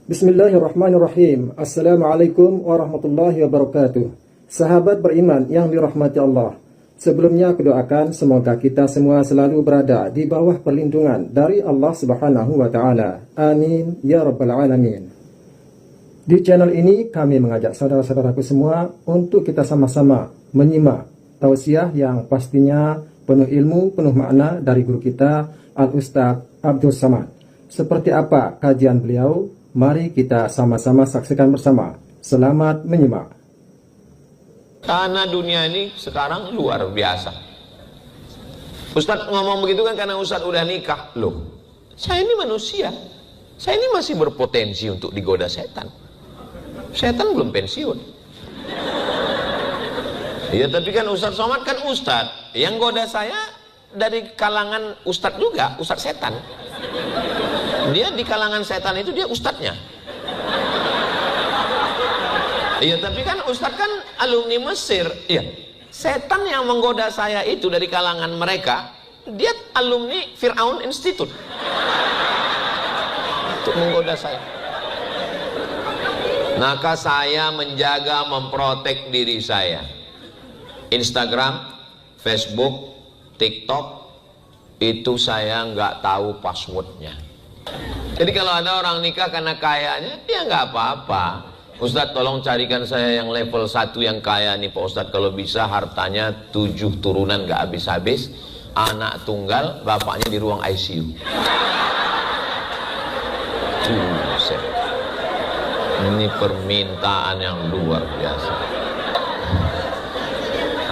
Bismillahirrahmanirrahim. Assalamualaikum warahmatullahi wabarakatuh. Sahabat beriman yang dirahmati Allah, sebelumnya aku doakan semoga kita semua selalu berada di bawah perlindungan dari Allah Subhanahu wa taala. Amin ya rabbal alamin. Di channel ini kami mengajak saudara-saudaraku semua untuk kita sama-sama menyimak tausiah yang pastinya penuh ilmu, penuh makna dari guru kita Al-Ustadz Abdul Samad. Seperti apa kajian beliau? Mari kita sama-sama saksikan bersama. Selamat menyimak. Karena dunia ini sekarang luar biasa. Ustadz ngomong begitu kan karena Ustadz udah nikah. Loh, saya ini manusia. Saya ini masih berpotensi untuk digoda setan. Setan belum pensiun. Iya, tapi kan Ustadz Somad kan Ustadz. Yang goda saya dari kalangan Ustadz juga, Ustadz setan. Dia di kalangan setan itu dia ustadznya. Iya, tapi kan ustadz kan alumni Mesir. Iya, setan yang menggoda saya itu dari kalangan mereka, dia alumni Fir'aun Institute untuk menggoda saya. Maka saya menjaga, memprotek diri saya. Instagram, Facebook, TikTok, itu saya nggak tahu passwordnya. Jadi kalau ada orang nikah karena kayanya, ya nggak apa-apa. Ustadz tolong carikan saya yang level 1 yang kaya nih Pak Ustadz. Kalau bisa hartanya 7 turunan nggak habis-habis, anak tunggal, bapaknya di ruang ICU. Ini permintaan yang luar biasa.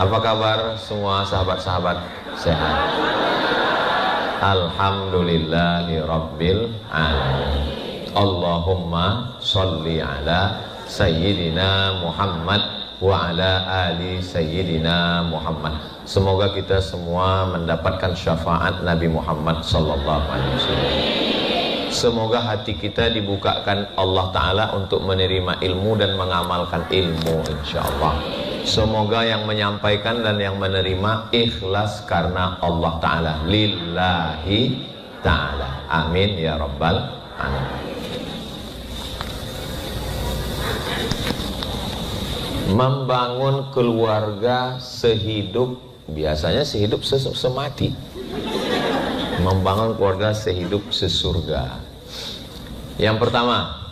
Apa kabar semua sahabat-sahabat sehat? Alhamdulillahi Rabbil Alamin. Allahumma sholli ala Sayyidina Muhammad wa ala ali Sayyidina Muhammad. Semoga kita semua mendapatkan syafaat Nabi Muhammad sallallahu alaihi wasallam. Semoga hati kita dibukakan Allah Ta'ala untuk menerima ilmu dan mengamalkan ilmu, insyaallah. Semoga yang menyampaikan dan yang menerima ikhlas karena Allah Ta'ala, lillahi ta'ala. Amin ya rabbal alamin. Membangun keluarga sehidup, biasanya sehidup semati. Membangun keluarga sehidup sesurga. Yang pertama,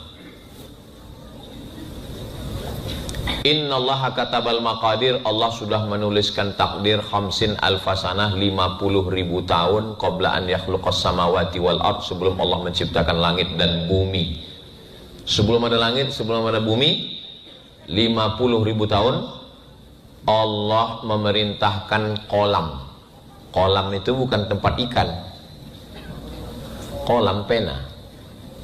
Innallaha katabal maqadir, Allah sudah menuliskan takdir khamsin alfasanah, 50.000 tahun qabla an yakhluqas samawati wal ard, sebelum Allah menciptakan langit dan bumi. Sebelum ada langit, sebelum ada bumi, 50.000 tahun Allah memerintahkan kolam. Kolam itu bukan tempat ikan. Kolam pena.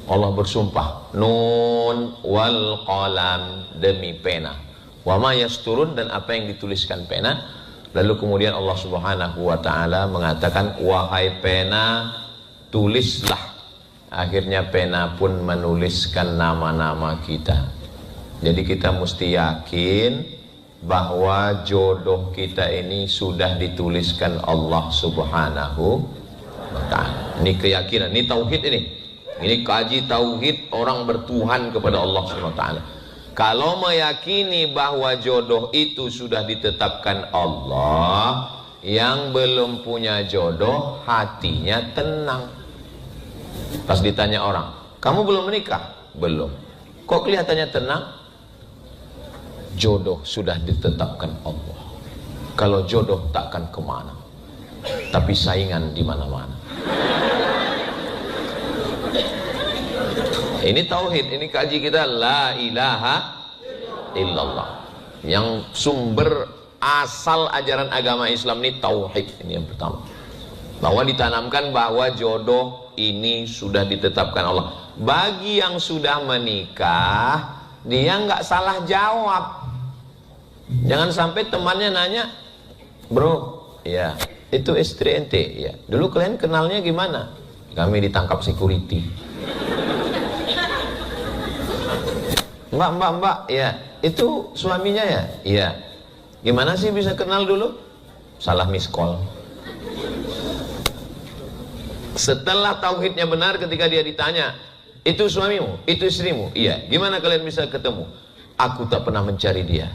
Allah bersumpah, nun wal qalam, demi pena. Wa ma yasturun, dan apa yang dituliskan pena. Lalu kemudian Allah Subhanahu wa taala mengatakan, wahai pena, tulislah. Akhirnya pena pun menuliskan nama-nama kita. Jadi kita mesti yakin bahwa jodoh kita ini sudah dituliskan Allah Subhanahu wa taala. Ini keyakinan, ini tauhid ini. Ini kaji tauhid orang bertuhan kepada Allah Subhanahu wa taala. Kalau meyakini bahwa jodoh itu sudah ditetapkan Allah, yang belum punya jodoh hatinya tenang. Pas ditanya orang, kamu belum menikah? Belum. Kok kelihatannya tenang? Jodoh sudah ditetapkan Allah. Kalau jodoh takkan kemana, tapi saingan di mana-mana. Ini tauhid, ini kaji kita, la ilaha illallah. Yang sumber asal ajaran agama Islam ini tauhid, ini yang pertama. Bahwa ditanamkan bahwa jodoh ini sudah ditetapkan Allah. Bagi yang sudah menikah, dia nggak salah jawab. Jangan sampai temannya nanya, bro, ya itu istri ente, ya dulu kalian kenalnya gimana? Kami ditangkap security. Mbak, ya itu suaminya ya? Iya. Gimana sih bisa kenal dulu? Salah miss call. Setelah tauhidnya benar, ketika dia ditanya, Itu suamimu, itu istrimu. Iya. Gimana kalian bisa ketemu? Aku tak pernah mencari dia,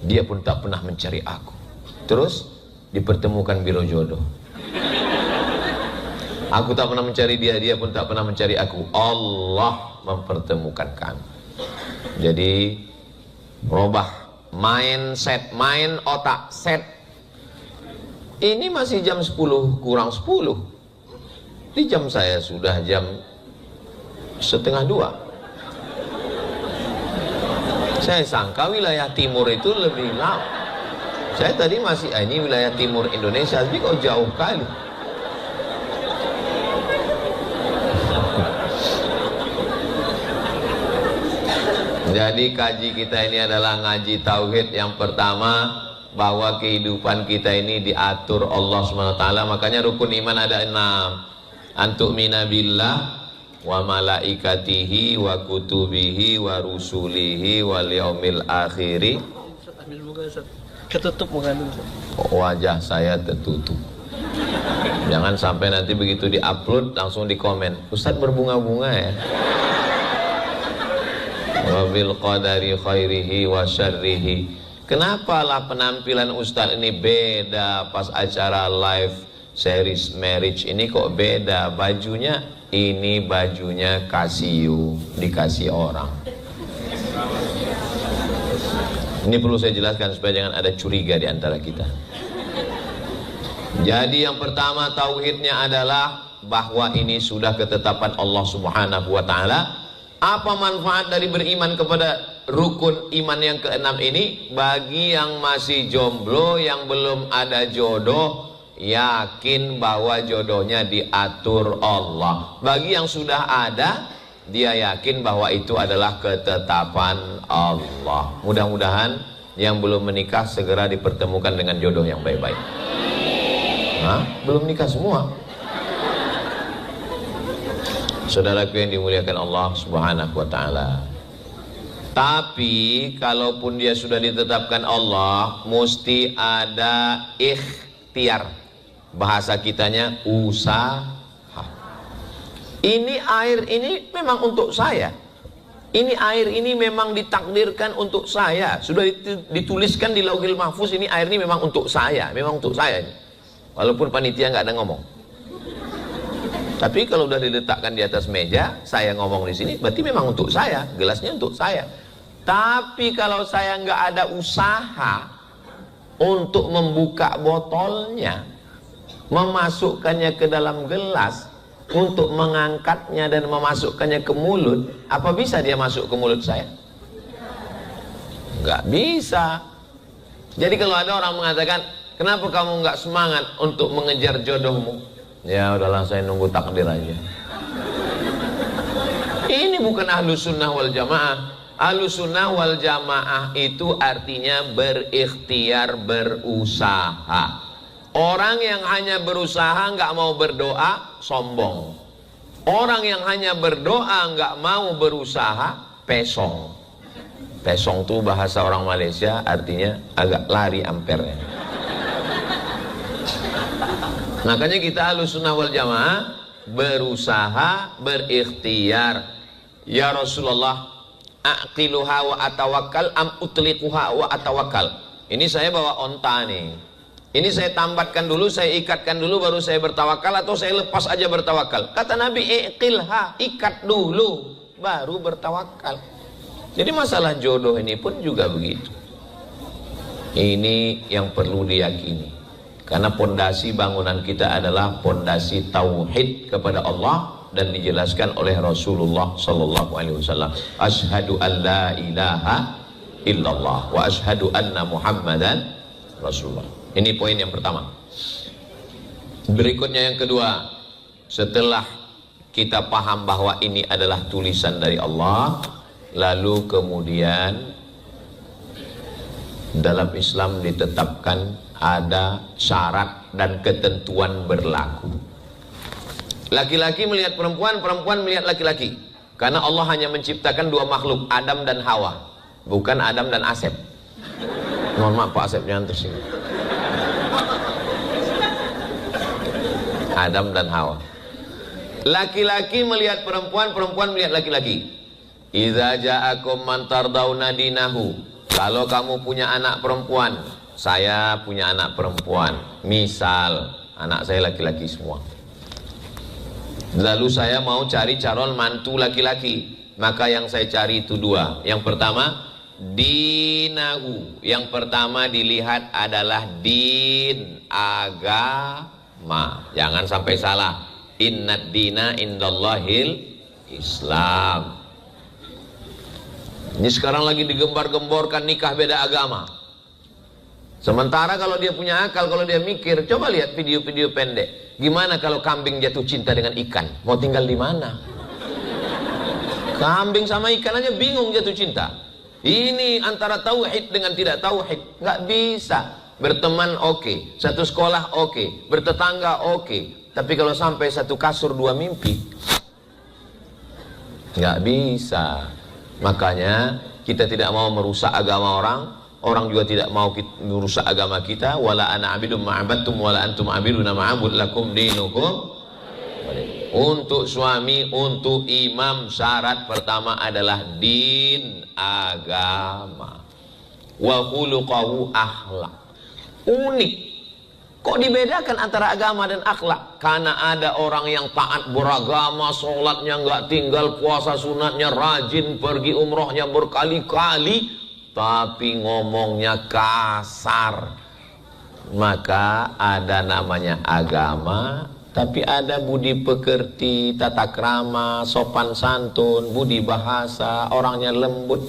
dia pun tak pernah mencari aku. Terus dipertemukan biro jodoh. Aku tak pernah mencari dia, dia pun tak pernah mencari aku. Allah mempertemukan kami. Jadi robah mindset, main otak, set. Ini masih jam 10 kurang 10. Di jam saya sudah jam 1:30. Saya sangka wilayah timur itu lebih lama. Saya tadi masih, ini wilayah timur Indonesia, tapi kok jauh kali. Jadi kaji kita ini adalah ngaji tauhid yang pertama, bahwa kehidupan kita ini diatur Allah SWT. Makanya rukun iman ada 6. Antu'mina billah wa malaikatihi wa kutubihi wa rusulihi wal yaumil akhiri. Ketutup mengandung. Wajah saya tertutup. Jangan sampai nanti begitu diupload langsung di komen, Ustadz berbunga-bunga ya. Wa bil qadari khairihi wa syarrihi. Kenapa lah penampilan Ustadz ini beda pas acara live series marriage ini kok beda bajunya? Ini bajunya Casio, dikasih orang. Ini perlu saya jelaskan supaya jangan ada curiga di antara kita. Jadi yang pertama tauhidnya adalah bahwa ini sudah ketetapan Allah Subhanahu wa taala. Apa manfaat dari beriman kepada rukun iman yang keenam ini? Bagi yang masih jomblo, yang belum ada jodoh, yakin bahwa jodohnya diatur Allah. Bagi yang sudah ada, dia yakin bahwa itu adalah ketetapan Allah. Mudah-mudahan yang belum menikah segera dipertemukan dengan jodoh yang baik-baik. Belum nikah semua. Saudaraku yang dimuliakan Allah Subhanahu wa taala. Tapi kalaupun dia sudah ditetapkan Allah, mesti ada ikhtiar. Bahasa kitanya usaha. Ini air ini memang untuk saya. Ini air ini memang ditakdirkan untuk saya. Sudah dituliskan di Lauhil Mahfuz, ini air ini memang untuk saya, memang untuk saya. Walaupun panitia nggak ada ngomong. Tapi kalau udah diletakkan di atas meja, saya ngomong di sini, berarti memang untuk saya, gelasnya untuk saya. Tapi kalau saya nggak ada usaha untuk membuka botolnya, memasukkannya ke dalam gelas, untuk mengangkatnya dan memasukkannya ke mulut, apa bisa dia masuk ke mulut saya? Nggak bisa. Jadi kalau ada orang mengatakan, kenapa kamu nggak semangat untuk mengejar jodohmu? Ya udahlah, saya nunggu takdir aja. Ini bukan ahlus sunnah wal jamaah. Ahlus sunnah wal jamaah itu artinya berikhtiar, berusaha. Orang yang hanya berusaha nggak mau berdoa, sombong. Orang yang hanya berdoa nggak mau berusaha, pesong. Pesong itu bahasa orang Malaysia, artinya agak lari ampernya. Makanya kita ahlus sunnah wal jamaah berusaha, berikhtiar. Ya Rasulullah, aqiluha wa atawakkal am utliquha wa atawakkal. Ini saya bawa onta nih. Ini saya tambatkan dulu, saya ikatkan dulu baru saya bertawakal, atau saya lepas aja bertawakal. Kata Nabi, iqilha, ikat dulu baru bertawakal. Jadi masalah jodoh ini pun juga begitu. Ini yang perlu diyakini. Karena pondasi bangunan kita adalah pondasi tauhid kepada Allah, dan dijelaskan oleh Rasulullah sallallahu alaihi wasallam, asyhadu an la ilaha illallah wa asyhadu anna Muhammadan Rasulullah. Ini poin yang pertama. Berikutnya yang kedua, setelah kita paham bahwa ini adalah tulisan dari Allah, lalu kemudian dalam Islam ditetapkan ada syarat dan ketentuan berlaku. Laki-laki melihat perempuan, perempuan melihat laki-laki. Karena Allah hanya menciptakan dua makhluk, Adam dan Hawa, bukan Adam dan Asep. Mohon maaf Pak Asep, jangan tersinggung. Adam dan Hawa. Laki-laki melihat perempuan, perempuan melihat laki-laki. Idza ja'akum man tardawna dinahu. Kalau kamu punya anak perempuan, saya punya anak perempuan. Misal, anak saya laki-laki semua. Lalu saya mau cari calon mantu laki-laki. Maka yang saya cari itu dua. Yang pertama, dinahu. Yang pertama dilihat adalah din, agama. Jangan sampai salah. Innad dina indallahil Islam. Ini sekarang lagi digembar-gemborkan nikah beda agama. Sementara kalau dia punya akal, kalau dia mikir, coba lihat video-video pendek. Gimana kalau kambing jatuh cinta dengan ikan? Mau tinggal di mana? Kambing sama ikan aja bingung jatuh cinta. Ini antara tauhid dengan tidak tauhid. Nggak bisa. Berteman oke, satu sekolah oke, bertetangga oke. Tapi kalau sampai satu kasur dua mimpi, nggak bisa. Makanya kita tidak mau merusak agama orang, orang juga tidak mau merusak agama kita. Wala ana abidum ma'abattum wala antum abiduna ma'abud lakum dinukum. Untuk suami, untuk imam, syarat pertama adalah din, agama. Wa khuluqahu akhlak. Unik. Kok dibedakan antara agama dan akhlak? Karena ada orang yang taat beragama, sholatnya nggak tinggal, puasa sunatnya rajin, pergi umrohnya berkali-kali, tapi ngomongnya kasar. Maka ada namanya agama, tapi ada budi pekerti, tata krama, sopan santun, budi bahasa, orangnya lembut.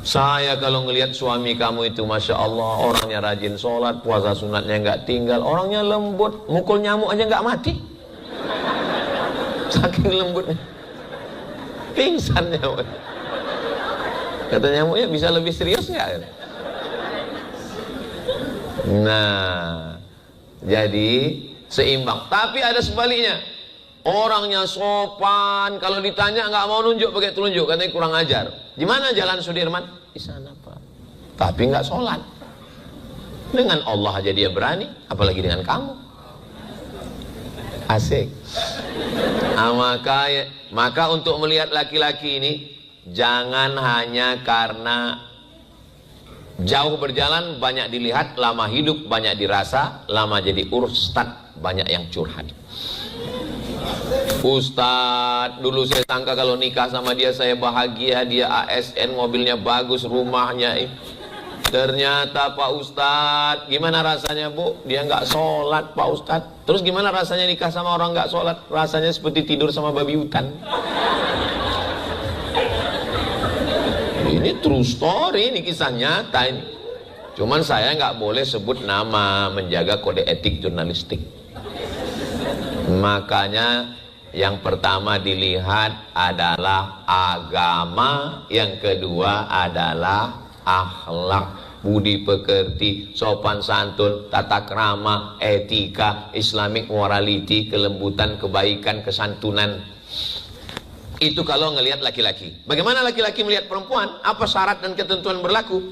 Saya kalau ngelihat suami kamu itu Masya Allah, orangnya rajin sholat, puasa sunatnya nggak tinggal, orangnya lembut, mukul nyamuk aja nggak mati. Saking lembutnya. Pingsan nyamuk. Kata nyamuknya, bisa lebih serius nggak? Nah, jadi seimbang. Tapi ada sebaliknya. Orangnya sopan, kalau ditanya nggak mau nunjuk pakai telunjuk, katanya kurang ajar. Di mana Jalan Sudirman? Di sana Pak. Tapi nggak sholat. Dengan Allah aja dia berani, apalagi dengan kamu. Asik. Maka untuk melihat laki-laki ini, jangan hanya karena jauh berjalan banyak dilihat, lama hidup banyak dirasa, lama jadi ustad banyak yang curhat. Ustadz, dulu saya sangka kalau nikah sama dia saya bahagia, dia ASN, mobilnya bagus, rumahnya. Ternyata Pak Ustadz, gimana rasanya Bu? Dia nggak sholat Pak Ustadz. Terus gimana rasanya nikah sama orang nggak sholat? Rasanya seperti tidur sama babi hutan. Ini true story, ini kisah nyata ini. Cuman saya nggak boleh sebut nama, menjaga kode etik jurnalistik. Makanya yang pertama dilihat adalah agama, yang kedua adalah akhlak, budi pekerti, sopan santun, tata krama, etika, Islamic morality, kelembutan, kebaikan, kesantunan. Itu kalau ngelihat laki-laki. Bagaimana laki-laki melihat perempuan? Apa syarat dan ketentuan berlaku?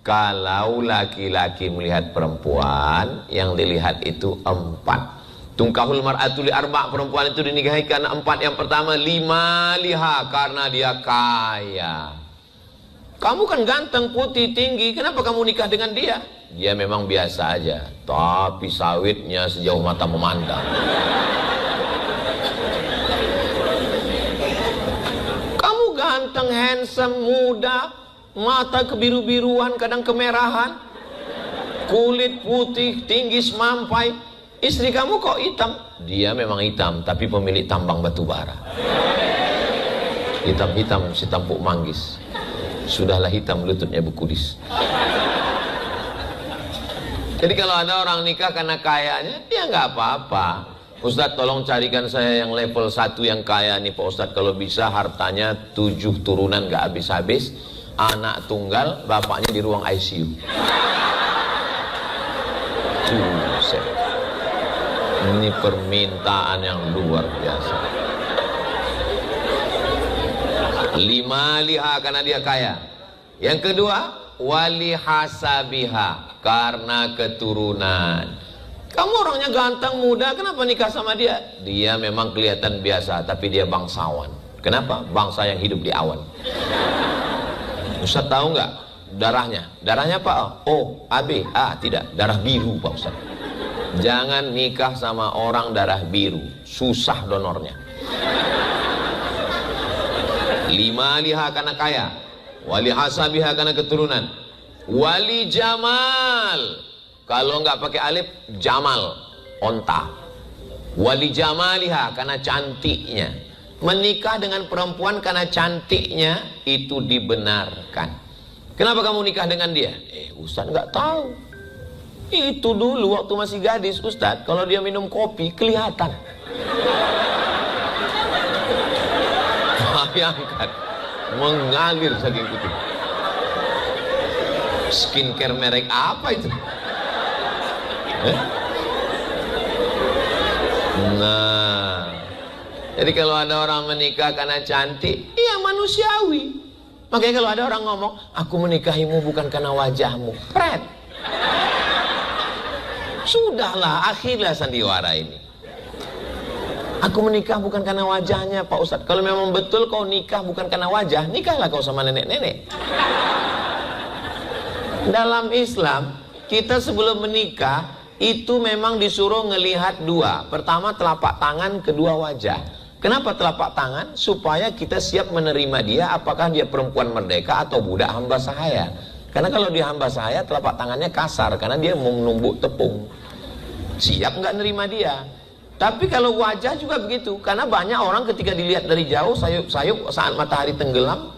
Kalau laki-laki melihat perempuan, yang dilihat itu 4. Tungkahul mar'atu li arba', perempuan itu dinikahi karena 4. Yang pertama, lima liha, karena dia kaya. Kamu kan ganteng, putih, tinggi, kenapa kamu nikah dengan dia? Dia memang biasa aja, tapi sawitnya sejauh mata memandang. Kamu ganteng, handsome, muda, mata kebiru-biruan, kadang kemerahan, kulit putih, tinggi semampai. Istri kamu kok hitam? Dia memang hitam, tapi pemilik tambang batu bara. Hitam-hitam si tampuk manggis. Sudahlah hitam lututnya Bukudis. Jadi kalau ada orang nikah karena kayanya, dia nggak apa-apa. Ustadz tolong carikan saya yang level 1 yang kaya nih Pak Ustadz. Kalau bisa hartanya 7 turunan nggak habis-habis. Anak tunggal, bapaknya di ruang ICU. Ini permintaan yang luar biasa. 5 liha, karena dia kaya. Yang kedua, wali hasabiha, karena keturunan. Kamu orangnya ganteng, muda, kenapa nikah sama dia? Dia memang kelihatan biasa, tapi dia bangsawan. Kenapa? Bangsa yang hidup di awan. Ustaz tahu nggak darahnya? Darahnya apa? O, AB, A, tidak. Darah biru Pak Ustaz. Jangan nikah sama orang darah biru, susah donornya. 5 liha karena kaya, wali hasabiha karena keturunan, wali jamal, kalau nggak pakai alif jamal, onta. Wali jamaliha karena cantiknya. Menikah dengan perempuan karena cantiknya itu dibenarkan. Kenapa kamu nikah dengan dia? Ustaz nggak tahu. Itu dulu waktu masih gadis Ustaz, kalau dia minum kopi kelihatan. Bayangkan, mengalir saking putih. Skincare merek apa itu? Nah, jadi kalau ada orang menikah karena cantik, iya manusiawi. Makanya kalau ada orang ngomong, aku menikahimu bukan karena wajahmu, pret. Sudahlah, akhirlah sandiwara ini. Aku menikah bukan karena wajahnya Pak Ustadz. Kalau memang betul kau nikah bukan karena wajah, nikahlah kau sama nenek-nenek. Dalam Islam, kita sebelum menikah itu memang disuruh ngelihat dua. Pertama telapak tangan, kedua wajah. Kenapa telapak tangan? Supaya kita siap menerima dia, apakah dia perempuan merdeka atau budak hamba sahaya. Karena kalau dia hamba sahaya, telapak tangannya kasar karena dia mau menumbuk tepung. Siap nggak nerima dia. Tapi kalau wajah juga begitu, karena banyak orang ketika dilihat dari jauh sayup-sayup saat matahari tenggelam.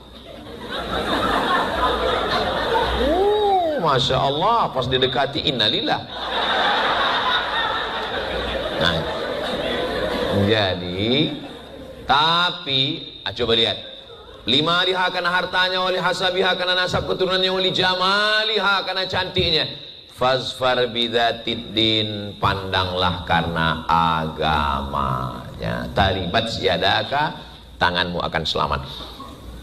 Masya Allah, pas didekati innalillah. Nah, jadi tapi coba lihat. 5 liha karena hartanya, wali hasabiha karena nasab keturunannya, wali jamaliha karena cantiknya. Fazfar bidzatid din, pandanglah karena agamanya. Taribat siadaka, tanganmu akan selamat.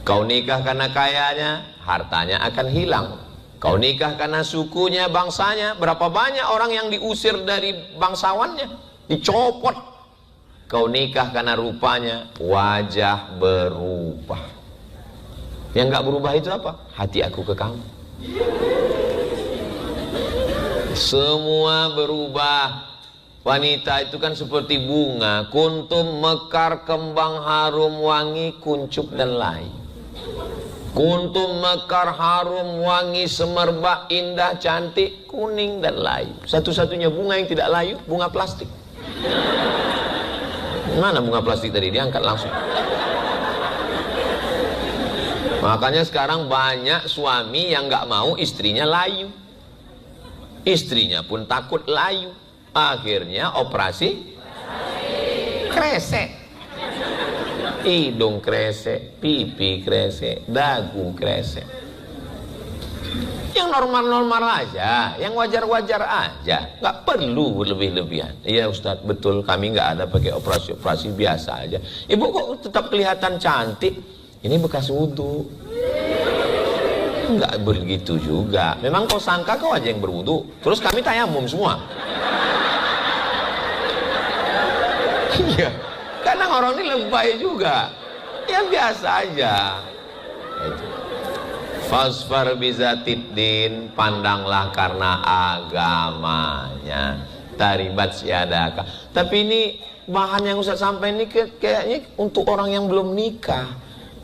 Kau nikah karena kayanya, hartanya akan hilang. Kau nikah karena sukunya, bangsanya, berapa banyak orang yang diusir dari bangsawannya, dicopot. Kau nikah karena rupanya, wajah berubah. Yang nggak berubah itu apa? Hati aku ke kamu. Semua berubah. Wanita itu kan seperti bunga, kuntum mekar, kembang harum wangi, kuncup dan layu. Kuntum mekar, harum wangi, semerbak, indah, cantik, kuning dan layu. Satu-satunya bunga yang tidak layu, bunga plastik. Mana bunga plastik tadi? Diangkat langsung. Makanya sekarang banyak suami yang nggak mau istrinya layu. Istrinya pun takut layu. Akhirnya operasi kresek. Hidung kresek, pipi kresek, dagu kresek. Yang normal-normal aja, yang wajar-wajar aja, nggak perlu berlebih-lebihan. Iya Ustadz, betul, kami nggak ada pakai operasi-operasi, biasa aja. Ibu kok tetap kelihatan cantik? Ini bekas wudhu. Nggak begitu juga. Memang kau sangka kau aja yang berwudhu, terus kami tayamum semua. Iya, kadang orang ini lebay juga. Ya biasa aja. Fasfar bizatid din, pandanglah karena agamanya. Taribat siadaka. Tapi ini bahan yang Ustaz sampai ini kayaknya untuk orang yang belum nikah,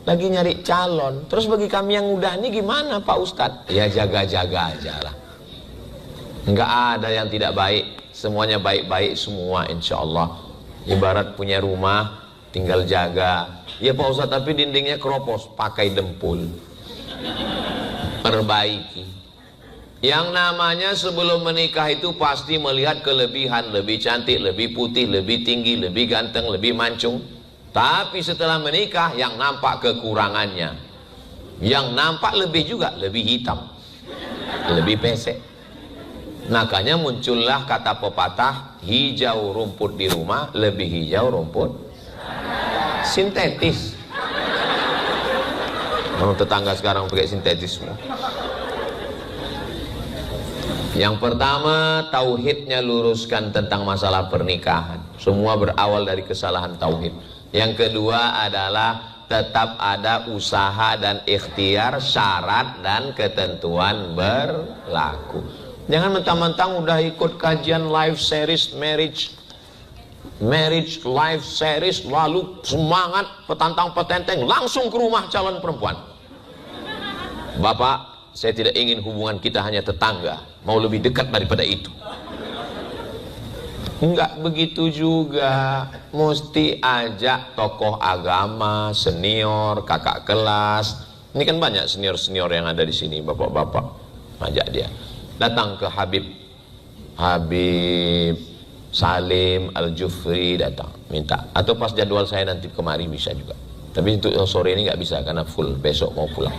lagi nyari calon. Terus bagi kami yang udah nih gimana Pak Ustadz? Ya jaga-jaga aja lah. Nggak ada yang tidak baik, semuanya baik-baik semua insya Allah. Ibarat punya rumah, tinggal jaga. Ya Pak Ustadz, tapi dindingnya keropos, pakai dempul, perbaiki. Yang namanya sebelum menikah itu pasti melihat kelebihan, lebih cantik, lebih putih, lebih tinggi, lebih ganteng, lebih mancung. Tapi setelah menikah yang nampak kekurangannya, yang nampak lebih juga, lebih hitam, lebih pesek. Makanya muncullah kata pepatah, hijau rumput di rumah lebih hijau rumput sintetis. Orang tetangga sekarang pakai sintetis semua. Yang pertama, tauhidnya luruskan tentang masalah pernikahan. Semua berawal dari kesalahan tauhid. Yang kedua adalah tetap ada usaha dan ikhtiar, syarat dan ketentuan berlaku. Jangan mentang-mentang udah ikut kajian live series marriage live series, lalu semangat petantang petenteng langsung ke rumah calon perempuan. Bapak, saya tidak ingin hubungan kita hanya tetangga, mau lebih dekat daripada itu. Enggak begitu juga, mesti ajak tokoh agama, senior, kakak kelas. Ini kan banyak senior-senior yang ada di sini, bapak-bapak. Ajak dia datang ke Habib Salim Al-Jufri, datang minta. Atau pas jadwal saya nanti kemari bisa juga. Tapi untuk sore ini nggak bisa karena full, besok mau pulang.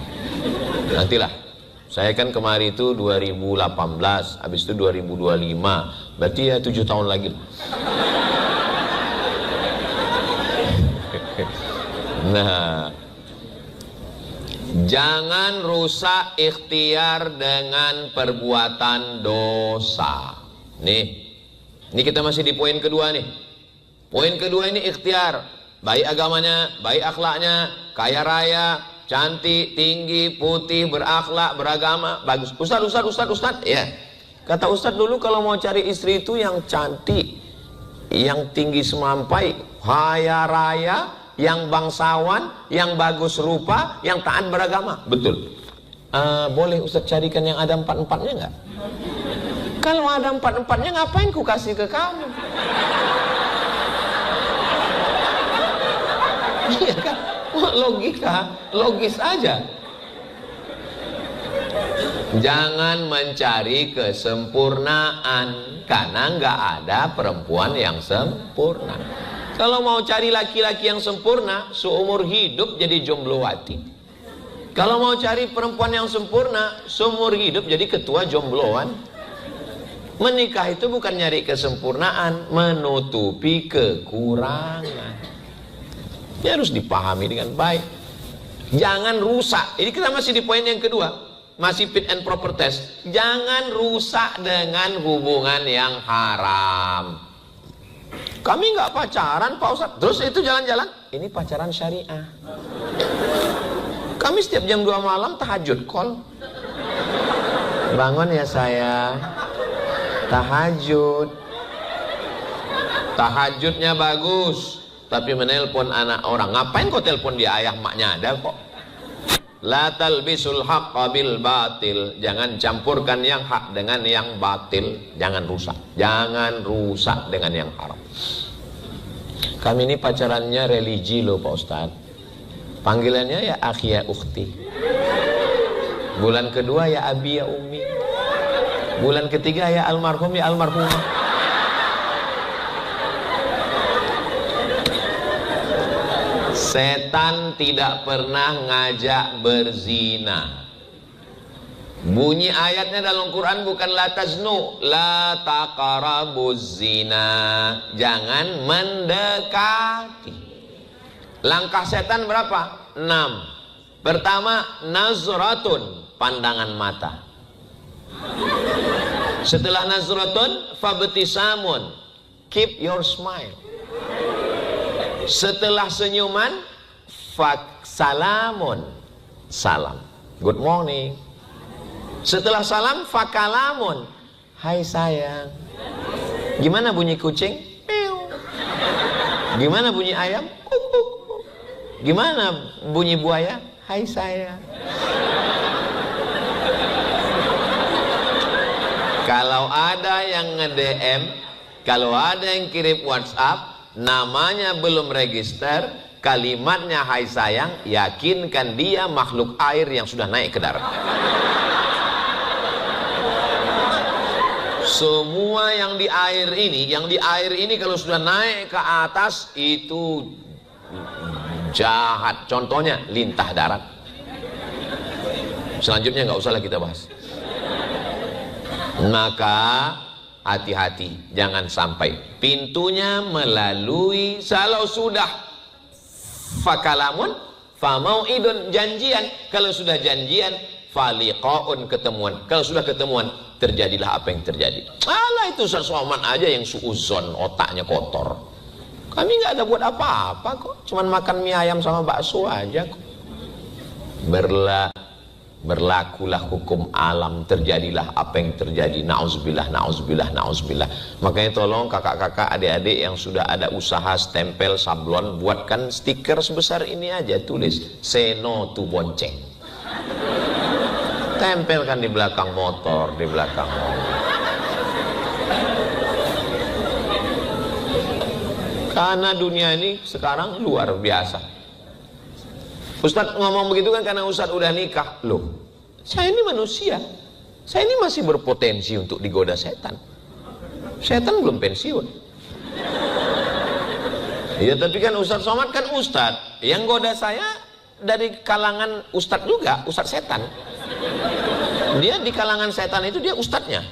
Nantilah. Saya kan kemari itu 2018, habis itu 2025, berarti ya 7 tahun lagi. Nah, jangan rusak ikhtiar dengan perbuatan dosa. Ini kita masih di poin kedua nih. Poin kedua ini ikhtiar, baik agamanya, baik akhlaknya, kaya raya, cantik, tinggi, putih, berakhlak, beragama, bagus. Ustaz, ya. Kata Ustaz dulu kalau mau cari istri itu yang cantik, yang tinggi semampai, kaya raya, yang bangsawan, yang bagus rupa, yang taat beragama. Betul. Boleh Ustaz carikan yang ada 4-4-nya enggak? Kalau ada 4-4-nya ngapain ku kasih ke kamu? Iya kan? Logika, logis aja. Jangan mencari kesempurnaan, karena nggak ada perempuan yang sempurna. Kalau mau cari laki-laki yang sempurna, seumur hidup jadi jomblowati. Kalau mau cari perempuan yang sempurna, seumur hidup jadi ketua jombloan. Menikah itu bukan nyari kesempurnaan, menutupi kekurangan. Ini harus dipahami dengan baik. Jangan rusak. Ini kita masih di poin yang kedua, masih fit and proper test. Jangan rusak dengan hubungan yang haram. Kami nggak pacaran Pak Ustadz, terus itu jalan-jalan. Ini pacaran syariah. Kami setiap jam 2 malam tahajud call. Bangun ya saya, tahajud. Tahajudnya bagus, tapi menelpon anak orang. Ngapain kau telepon dia, ayah maknya ada kok. La talbisul haqqa bil batil. Jangan campurkan yang hak dengan yang batil. Jangan rusak. Jangan rusak dengan yang haram. Kami ini pacarannya religi loh Pak Ustadz. Panggilannya ya akhi ya ukhti. Bulan kedua ya abi ya umi. Bulan ketiga ya almarhum ya almarhumah. Setan tidak pernah ngajak berzina. Bunyi ayatnya dalam Quran bukan la taznu, la taqrabuz zina. Jangan mendekati. Langkah setan berapa? 6. Pertama, nazratun, pandangan mata. Setelah nazratun, fabtisamun, keep your smile. Setelah senyuman, salamun, salam, good morning. Setelah salam, fakalamun, hai sayang. Gimana bunyi kucing? Meow. Gimana bunyi ayam? Kuk. Gimana bunyi buaya? Hai sayang. Kalau ada yang nge-DM, kalau ada yang kirim WhatsApp, namanya belum register, kalimatnya hai sayang, yakinkan dia makhluk air yang sudah naik ke darat. Semua yang di air ini kalau sudah naik ke atas itu jahat. Contohnya lintah darat. Selanjutnya nggak usah lah kita bahas. Maka hati-hati, jangan sampai pintunya melalui. Kalau sudah fakalamun famauidun, janjian. Kalau sudah janjian, faliqaun, ketemuan. Kalau sudah ketemuan, terjadilah apa yang terjadi. Alah, itu Ustaz Somad aja yang suuzon, otaknya kotor. Kami nggak ada buat apa-apa kok, cuman makan mie ayam sama bakso aja kok. Berlakulah hukum alam, terjadilah apa yang terjadi. Nauzubillah, nauzubillah, nauzubillah. Makanya tolong kakak-kakak, adik-adik yang sudah ada usaha stempel sablon, buatkan stiker sebesar ini aja, tulis say no to bonceng. Tempelkan di belakang motor, di belakang mobil. Karena dunia ini sekarang luar biasa. Ustadz ngomong begitu kan karena Ustadz udah nikah. Loh, saya ini manusia, saya ini masih berpotensi untuk digoda setan. Setan belum pensiun. Ya tapi kan Ustadz Somad kan Ustadz, yang goda saya dari kalangan Ustadz juga, Ustadz setan. Dia di kalangan setan itu dia Ustadznya.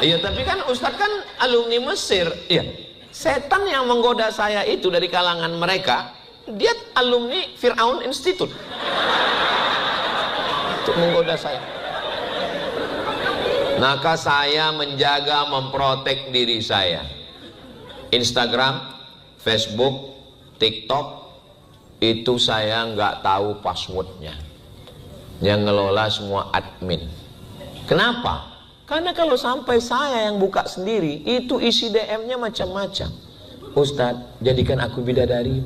Iya tapi kan Ustadz kan alumni Mesir. Iya, setan yang menggoda saya itu dari kalangan mereka, dia alumni Fir'aun Institute untuk menggoda saya. Maka saya menjaga, memprotek diri saya. Instagram, Facebook, TikTok, itu saya nggak tahu passwordnya. Yang ngelola semua admin. Kenapa? Karena kalau sampai saya yang buka sendiri, itu isi DM-nya macam-macam. Ustadz, jadikan aku bidadari.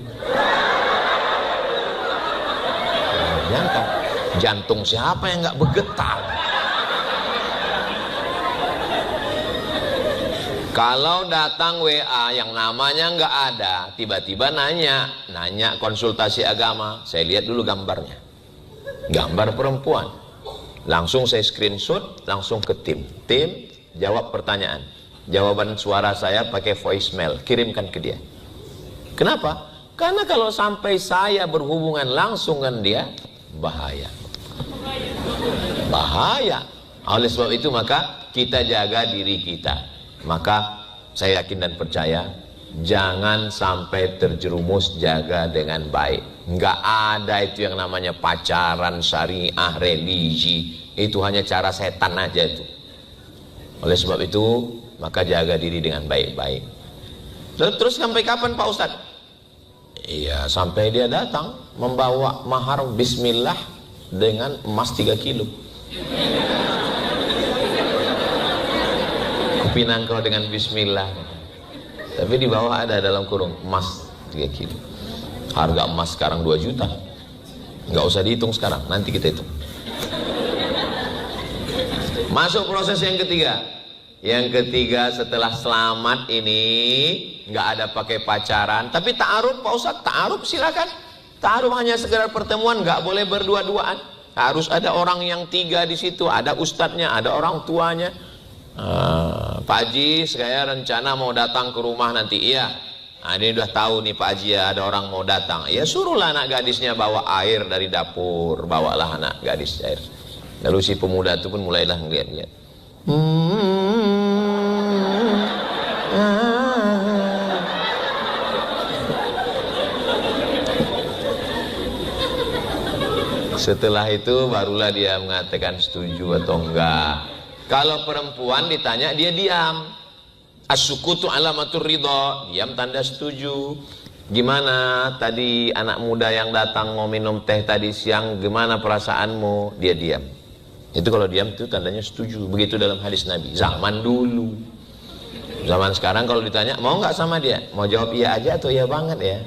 Nyangka, jantung siapa yang nggak bergetar? Kalau datang WA yang namanya nggak ada, tiba-tiba nanya konsultasi agama, saya lihat dulu gambarnya, gambar perempuan. Langsung saya screenshot, langsung ke tim jawab pertanyaan, jawaban suara saya pakai voicemail, kirimkan ke dia. Kenapa? Karena kalau sampai saya berhubungan langsung dengan dia, bahaya. Oleh sebab itu maka kita jaga diri kita. Maka saya yakin dan percaya, jangan sampai terjerumus, jaga dengan baik. Nggak ada itu yang namanya pacaran syariah, religi. Itu hanya cara setan aja itu. Oleh sebab itu, maka jaga diri dengan baik-baik. Terus sampai kapan Pak Ustadz? Iya, sampai dia datang membawa mahar bismillah dengan emas 3 kilo. Kupinang kau dengan bismillah. Tapi di bawah ada dalam kurung emas 3 kilo. Harga emas sekarang 2 juta. Nggak usah dihitung sekarang, nanti kita hitung. Masuk proses yang ketiga. Yang ketiga setelah selamat ini, nggak ada pakai pacaran. Tapi ta'aruf Pak Ustadz, ta'aruf silakan. Ta'aruf hanya sekedar pertemuan, nggak boleh berdua-duaan. Harus ada orang yang 3 di situ, ada ustadznya, ada orang tuanya. Pak Haji, saya rencana mau datang ke rumah nanti. Iya. Nah, ini udah tahu nih Pak Haji ya, ada orang mau datang. Ya suruhlah anak gadisnya bawa air dari dapur. Bawalah anak gadis air. Lalu si pemuda itu pun mulailah ngeliat-ngeliat. Setelah itu barulah dia mengatakan setuju atau enggak. Kalau perempuan ditanya dia diam. As-sukutu alamatur ridho, diam tanda setuju. Gimana tadi anak muda yang datang mau minum teh tadi siang, gimana perasaanmu? Dia diam. Itu kalau diam itu tandanya setuju. Begitu dalam hadis Nabi. Zaman dulu. Zaman sekarang kalau ditanya mau nggak sama dia, mau jawab iya aja atau iya banget ya.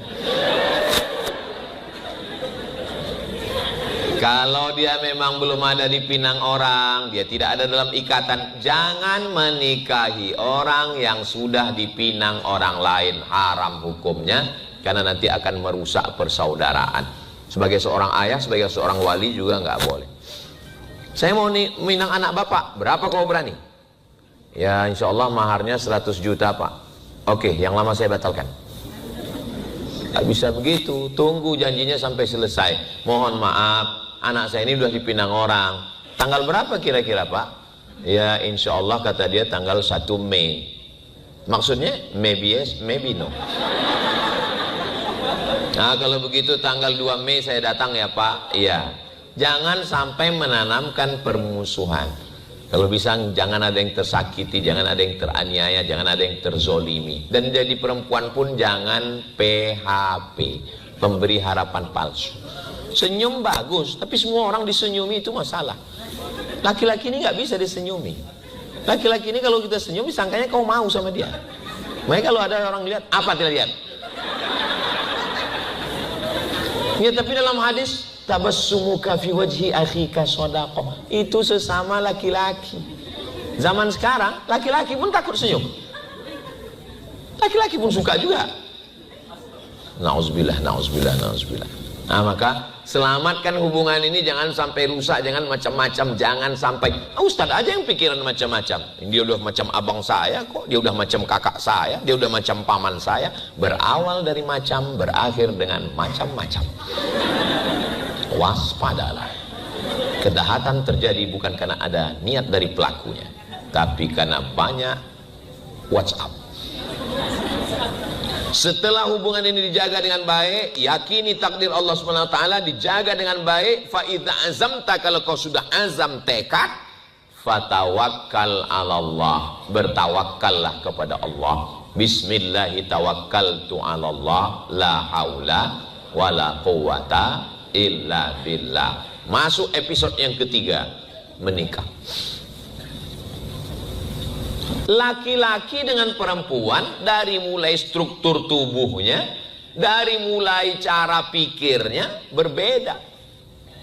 Kalau dia memang belum ada dipinang orang, dia tidak ada dalam ikatan, jangan menikahi orang yang sudah dipinang orang lain. Haram hukumnya, karena nanti akan merusak persaudaraan. Sebagai seorang ayah, sebagai seorang wali juga nggak boleh. Saya mau minang anak bapak, berapa kau berani? Ya insya Allah maharnya 100 juta pak. Oke, yang lama saya batalkan. Gak bisa begitu, tunggu janjinya sampai selesai. Mohon maaf, anak saya ini sudah dipinang orang. Tanggal berapa kira-kira pak? Ya insya Allah kata dia tanggal 1 Mei. Maksudnya maybe yes, maybe no. Nah kalau begitu tanggal 2 Mei saya datang ya Pak. Iya. Jangan sampai menanamkan permusuhan. Kalau bisa jangan ada yang tersakiti, jangan ada yang teraniaya, jangan ada yang terzolimi. Dan jadi perempuan pun jangan PHP, pemberi harapan palsu. Senyum bagus, tapi semua orang disenyumi itu masalah. Laki-laki ini nggak bisa disenyumi. Laki-laki ini kalau kita senyum disangkanya kau mau sama dia. Makanya kalau ada orang lihat, apa tidak lihat? Ya tapi dalam hadis tabassumuka fi wajhi akhika shadaqah. Itu sesama laki-laki. Zaman sekarang laki-laki pun takut senyum. Laki-laki pun suka juga. Nauzubillah, nauzubillah, nauzubillah. Nah maka selamatkan hubungan ini, jangan sampai rusak, jangan macam-macam, jangan sampai Ustadz aja yang pikiran macam-macam. Dia udah macam abang saya kok, dia udah macam kakak saya, dia udah macam paman saya. Berawal dari macam, berakhir dengan macam-macam. Waspadalah. Kejahatan terjadi bukan karena ada niat dari pelakunya, tapi karena banyak WhatsApp. Setelah hubungan ini dijaga dengan baik, yakini takdir Allah Subhanahu wa taala, dijaga dengan baik. Fa idza azamta, kalau kau sudah azam tekad, fatawakkal 'alallah, bertawakkallah kepada Allah. Bismillahi tawakkaltu 'alallah, la haula wala quwata illa billah. Masuk episode yang ketiga, menikah. Laki-laki dengan perempuan, dari mulai struktur tubuhnya, dari mulai cara pikirnya berbeda.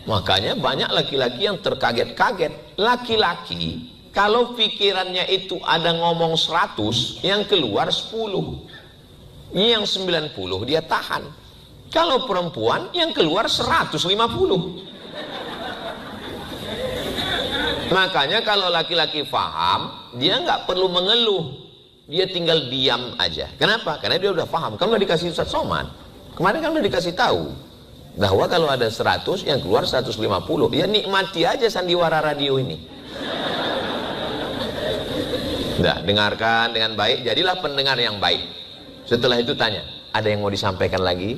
Makanya banyak laki-laki yang terkaget-kaget. Laki-laki kalau pikirannya itu ada ngomong 100, yang keluar 10, yang 90 dia tahan. Kalau perempuan yang keluar 150. Makanya kalau laki-laki paham, dia nggak perlu mengeluh, dia tinggal diam aja. Kenapa? Karena dia udah paham. Kamu udah dikasih Ustaz Somad, kemarin kan udah dikasih tahu bahwa kalau ada 100 yang keluar 150. Ya nikmati aja sandiwara radio ini. Nah, dengarkan dengan baik, jadilah pendengar yang baik. Setelah itu tanya, ada yang mau disampaikan lagi?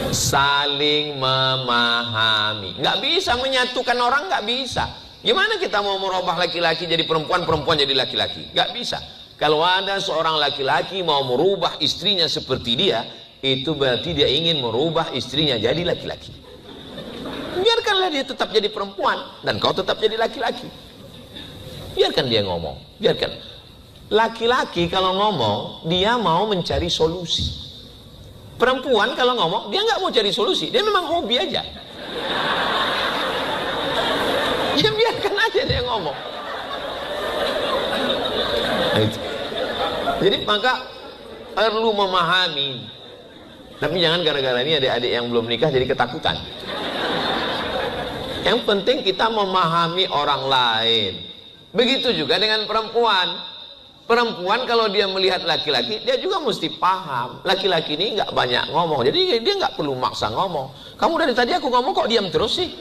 Saling memahami. Nggak bisa menyatukan orang, nggak bisa. Gimana kita mau merubah laki-laki jadi perempuan, perempuan jadi laki-laki? Nggak bisa. Kalau ada seorang laki-laki mau merubah istrinya seperti dia, itu berarti dia ingin merubah istrinya jadi laki-laki. Biarkanlah dia tetap jadi perempuan dan kau tetap jadi laki-laki. Biarkan dia ngomong. Biarkan. Laki-laki kalau ngomong, dia mau mencari solusi. Perempuan kalau ngomong, dia nggak mau cari solusi, dia memang hobi aja. Ya biarkan aja dia ngomong. Jadi maka perlu memahami. Tapi jangan gara-gara ini adik-adik yang belum nikah jadi ketakutan. Yang penting kita memahami orang lain. Begitu juga dengan perempuan. Perempuan kalau dia melihat laki-laki, dia juga mesti paham. Laki-laki ini nggak banyak ngomong, jadi dia nggak perlu maksa ngomong. Kamu dari tadi aku ngomong kok diam terus sih?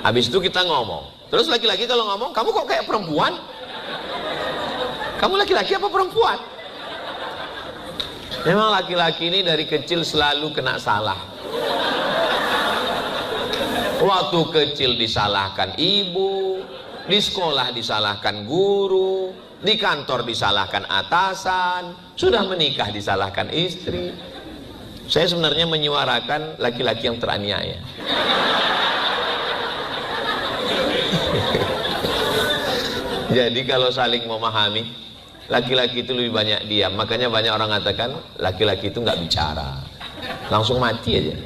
Habis itu kita ngomong. Terus laki-laki kalau ngomong, kamu kok kayak perempuan? Kamu laki-laki apa perempuan? Memang laki-laki ini dari kecil selalu kena salah. Waktu kecil disalahkan ibu, di sekolah disalahkan guru, di kantor disalahkan atasan, sudah menikah disalahkan istri. Saya sebenarnya menyuarakan laki-laki yang teraniaya. Jadi kalau saling memahami, laki-laki itu lebih banyak diam. Makanya banyak orang mengatakan laki-laki itu nggak bicara, langsung mati aja.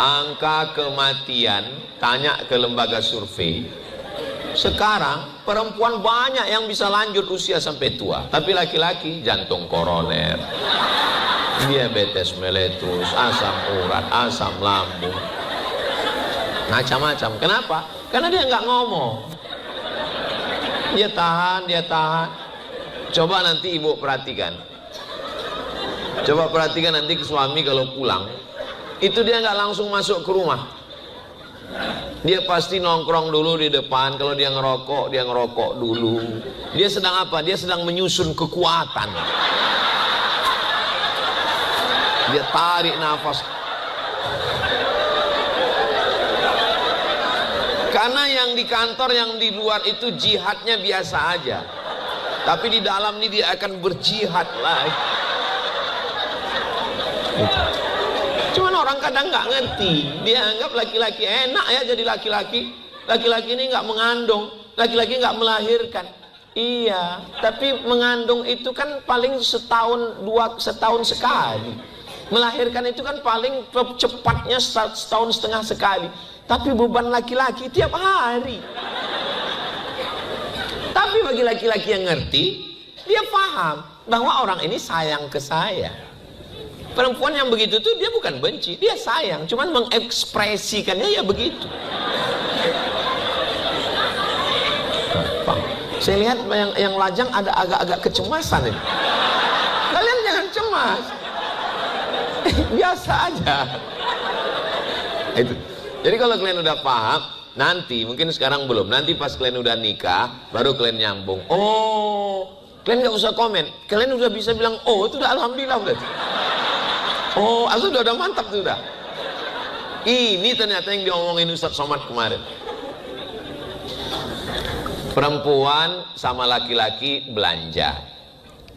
Angka kematian, tanya ke lembaga survei. Sekarang perempuan banyak yang bisa lanjut usia sampai tua, tapi laki-laki jantung koroner, diabetes meletus, asam urat, asam lambung, macam-macam. Kenapa? Karena dia nggak ngomong, dia tahan, dia tahan. Coba nanti ibu perhatikan, coba perhatikan nanti ke suami kalau pulang, itu dia nggak langsung masuk ke rumah. Dia pasti nongkrong dulu di depan. Kalau dia ngerokok dulu. Dia sedang apa? Dia sedang menyusun kekuatan. Dia tarik nafas. Karena yang di kantor, yang di luar itu jihadnya biasa aja. Tapi di dalam ini dia akan berjihad lagi. Cuman orang kadang nggak ngerti. Dia anggap laki-laki enak ya jadi laki-laki. Laki-laki ini nggak mengandung. Laki-laki nggak melahirkan. Iya, tapi mengandung itu kan paling setahun sekali. Melahirkan itu kan paling cepatnya setahun setengah sekali. Tapi beban laki-laki tiap hari. Tapi bagi laki-laki yang ngerti, dia paham bahwa orang ini sayang ke saya. Perempuan yang begitu tuh dia bukan benci, dia sayang, cuman mengekspresikannya ya begitu. Saya lihat yang lajang ada agak-agak kecemasan ini. Kalian jangan cemas. Biasa aja. Itu. Jadi kalau kalian udah paham, nanti mungkin sekarang belum, nanti pas kalian udah nikah, baru kalian nyambung. Oh, kalian nggak usah komen, kalian udah bisa bilang, oh itu udah alhamdulillah udah. Oh, itu udah mantap tuh udah. Ini ternyata yang diomongin Ustaz Somad kemarin. Perempuan sama laki-laki belanja.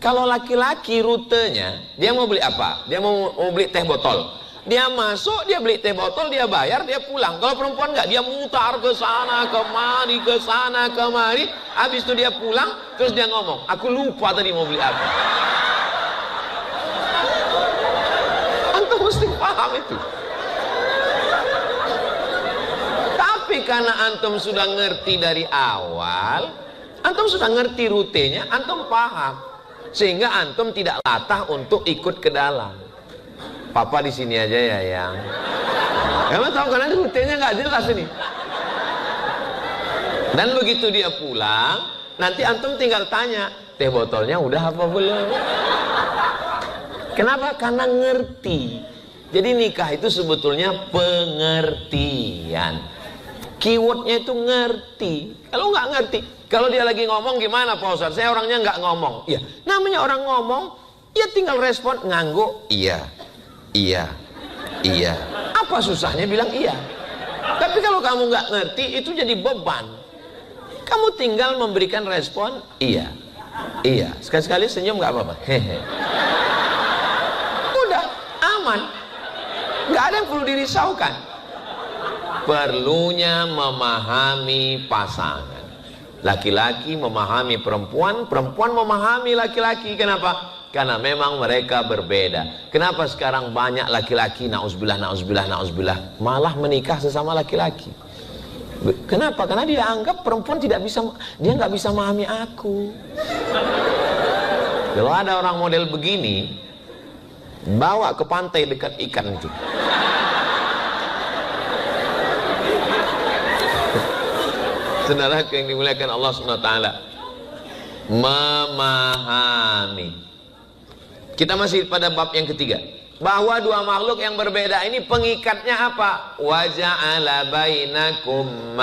Kalau laki-laki rutenya, dia mau beli apa? Dia mau beli teh botol. Dia masuk, dia beli teh botol, dia bayar, dia pulang. Kalau perempuan nggak, dia mutar ke sana kemari. Habis itu dia pulang, terus dia ngomong, aku lupa tadi mau beli apa. Antum mesti paham itu. Tapi karena antum sudah ngerti dari awal, antum sudah ngerti rutenya, antum paham, sehingga antum tidak latah untuk ikut ke dalam. Papa di sini aja ya yang. Kamu tahu karena rutenya nggak jelas ini. Dan begitu dia pulang, nanti antum tinggal tanya, teh botolnya udah apa belum? Kenapa? Karena ngerti. Jadi nikah itu sebetulnya pengertian. Keywordnya itu ngerti. Kalau nggak ngerti, kalau dia lagi ngomong gimana Pak Ustadz? Saya orangnya nggak ngomong. Ya, namanya orang ngomong, ya tinggal respon ngangguk. Iya. Apa susahnya bilang iya? Tapi kalau kamu nggak ngerti, itu jadi beban. Kamu tinggal memberikan respon iya. Sekali-sekali senyum nggak apa-apa. Hehe. Udah aman. Nggak ada yang perlu dirisaukan. Perlunya memahami pasangan. Laki-laki memahami perempuan, perempuan memahami laki-laki. Kenapa? Karena memang mereka berbeda. Kenapa sekarang banyak laki-laki na'udzubillah malah menikah sesama laki-laki? Kenapa? Karena dia anggap perempuan dia nggak bisa memahami aku. Kalau ada orang model begini, bawa ke pantai dekat ikan itu. Saudara yang dimuliakan Allah SWT, memahami. Kita masih pada bab yang ketiga, bahwa dua makhluk yang berbeda ini pengikatnya apa? Wa ja'ala bainakum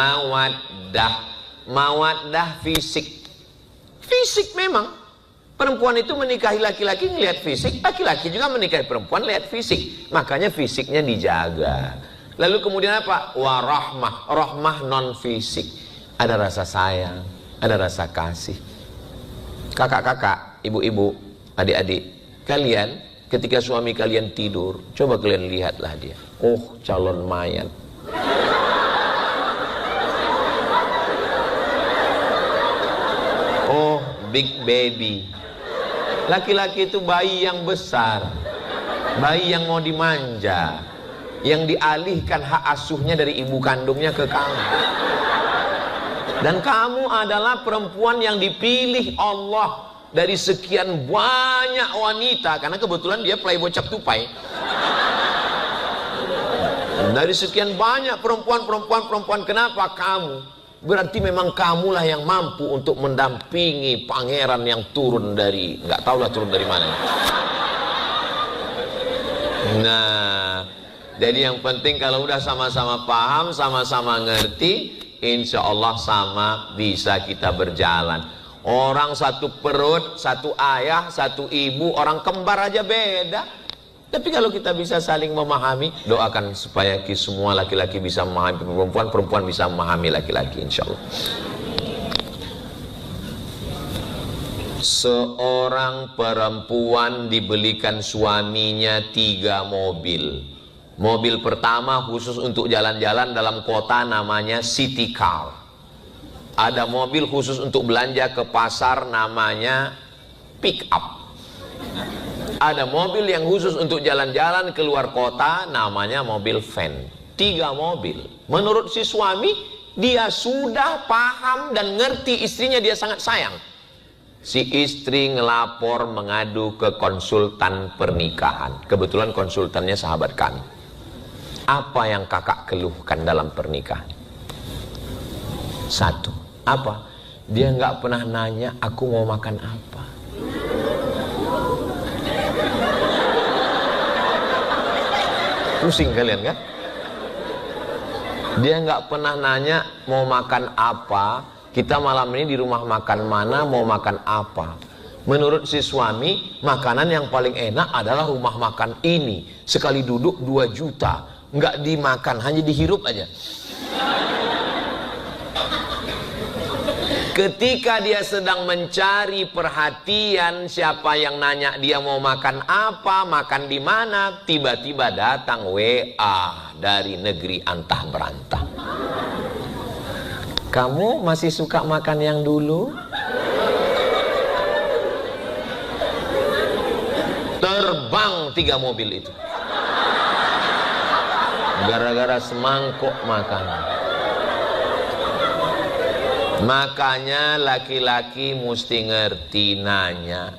mawaddah fisik. Fisik memang. Perempuan itu menikahi laki-laki ngelihat fisik, laki-laki juga menikahi perempuan lihat fisik. Makanya fisiknya dijaga. Lalu kemudian apa? Wa rahmah non fisik. Ada rasa sayang, ada rasa kasih. Kakak-kakak, ibu-ibu, adik-adik, kalian ketika suami kalian tidur, coba kalian lihatlah dia. Oh, calon mayat. Oh, big baby. Laki-laki itu bayi yang besar, bayi yang mau dimanja, yang dialihkan hak asuhnya dari ibu kandungnya ke kamu. Dan kamu adalah perempuan yang dipilih Allah dari sekian banyak wanita, karena kebetulan dia playboy cap tupai. Dari sekian banyak perempuan, kenapa kamu? Berarti memang kamulah yang mampu untuk mendampingi pangeran yang turun dari, nggak tahulah turun dari mana. Nah, Jadi yang penting kalau udah sama-sama paham, sama-sama ngerti, insya Allah sama bisa kita berjalan. Orang satu perut, satu ayah, satu ibu, orang kembar aja beda. Tapi kalau kita bisa saling memahami, doakan supaya semua laki-laki bisa memahami perempuan, perempuan bisa memahami laki-laki, insya Allah. Seorang perempuan dibelikan suaminya 3 mobil. Mobil pertama khusus untuk jalan-jalan dalam kota namanya city car. Ada mobil khusus untuk belanja ke pasar namanya pick up. Ada mobil yang khusus untuk jalan-jalan keluar kota namanya mobil van. 3 mobil. Menurut si suami, dia sudah paham dan ngerti istrinya dia sangat sayang. Si istri ngelapor mengadu ke konsultan pernikahan. Kebetulan konsultannya sahabat kami. Apa yang kakak keluhkan dalam pernikahan? 1. Apa? Dia nggak pernah nanya aku mau makan apa. Pusing kalian kan? Dia nggak pernah nanya mau makan apa. Kita malam ini di rumah makan mana, mau makan apa. Menurut si suami, makanan yang paling enak adalah rumah makan ini. Sekali duduk 2 juta. Nggak dimakan, hanya dihirup aja. Ketika dia sedang mencari perhatian siapa yang nanya dia mau makan apa, makan di mana, tiba-tiba datang WA dari negeri antah berantah. Kamu masih suka makan yang dulu? Terbang 3 mobil itu. Gara-gara semangkuk makanan. Makanya laki-laki mesti ngerti nanya.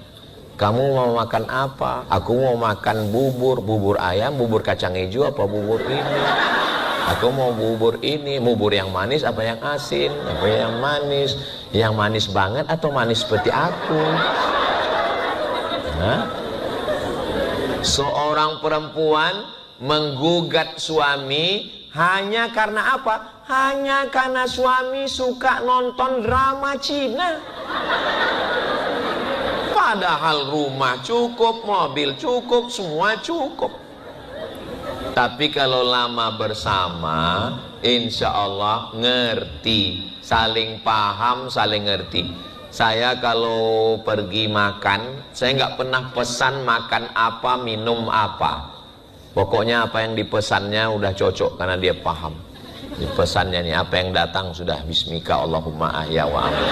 Kamu mau makan apa? Aku mau makan bubur. Bubur ayam, bubur kacang hijau, apa bubur ini? Aku mau bubur ini. Bubur yang manis apa yang asin? Apa yang manis? Yang manis banget atau manis seperti aku? Hah? Seorang perempuan menggugat suami hanya karena apa? Hanya karena suami suka nonton drama Cina. Padahal rumah cukup, mobil cukup, semua cukup. Tapi kalau lama bersama, insya Allah ngerti, saling paham, saling ngerti. Saya kalau pergi makan, saya nggak pernah pesan makan apa, minum apa. Pokoknya apa yang dipesannya udah cocok karena dia paham. Dipesannya nih, apa yang datang sudah bismika Allahumma ahya wa amin.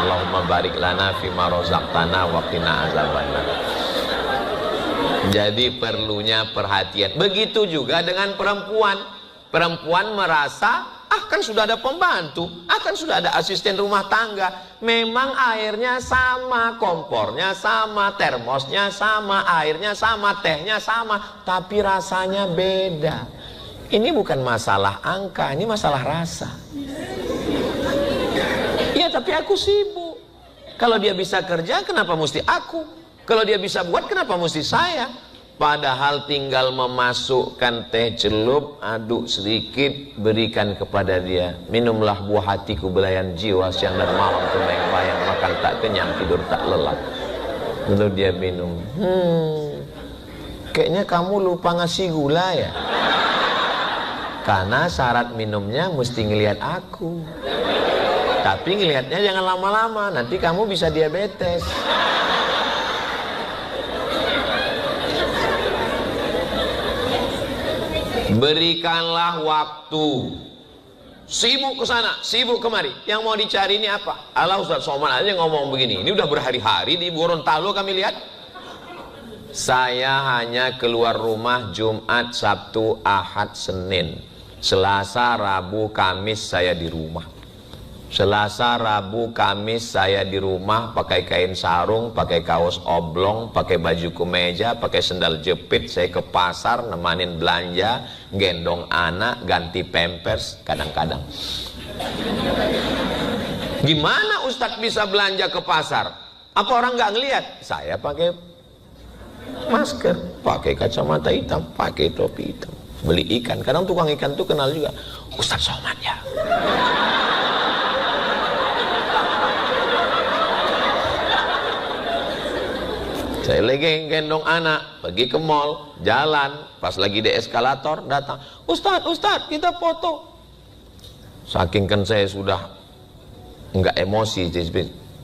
Allahumma barik lana fima rozaqtana wa qina azabannar. Jadi perlunya perhatian. Begitu juga dengan perempuan. Perempuan merasa kan sudah ada pembantu, kan sudah ada asisten rumah tangga. Memang airnya sama, kompornya sama, termosnya sama, airnya sama, tehnya sama, tapi rasanya beda. Ini bukan masalah angka, ini masalah rasa. Iya, tapi aku sibuk. Kalau dia bisa kerja, kenapa mesti aku? Kalau dia bisa buat, kenapa mesti saya? Padahal tinggal memasukkan teh celup, aduk sedikit, berikan kepada dia. Minumlah buah hatiku belayan jiwa, siang dan malam terbayang-bayang, makan tak kenyang, tidur tak lelap. Lalu dia minum. Kayaknya kamu lupa ngasih gula ya? Karena syarat minumnya mesti ngelihat aku. Tapi ngelihatnya jangan lama-lama, nanti kamu bisa diabetes. Berikanlah waktu. Sibuk ke sana, sibuk kemari. Yang mau dicari ini apa? Allah, Ustaz Somad aja ngomong begini. Ini udah berhari-hari di Gorontalo kami lihat. Saya hanya keluar rumah Jumat, Sabtu, Ahad, Senin. Selasa, Rabu, Kamis saya di rumah. Selasa, Rabu, Kamis saya di rumah pakai kain sarung, pakai kaos oblong, pakai baju kemeja, pakai sendal jepit. Saya ke pasar nemanin belanja, gendong anak, ganti pampers kadang-kadang. Gimana Ustadz bisa belanja ke pasar? Apa orang nggak ngelihat? Saya pakai masker, pakai kacamata hitam, pakai topi hitam. beli ikan. Kadang tukang ikan tuh kenal juga, Ustadz Somad ya. Saya lagi gendong anak, pergi ke mall, jalan, pas lagi di eskalator, datang, Ustadz, kita foto. Saking kan saya sudah enggak emosi,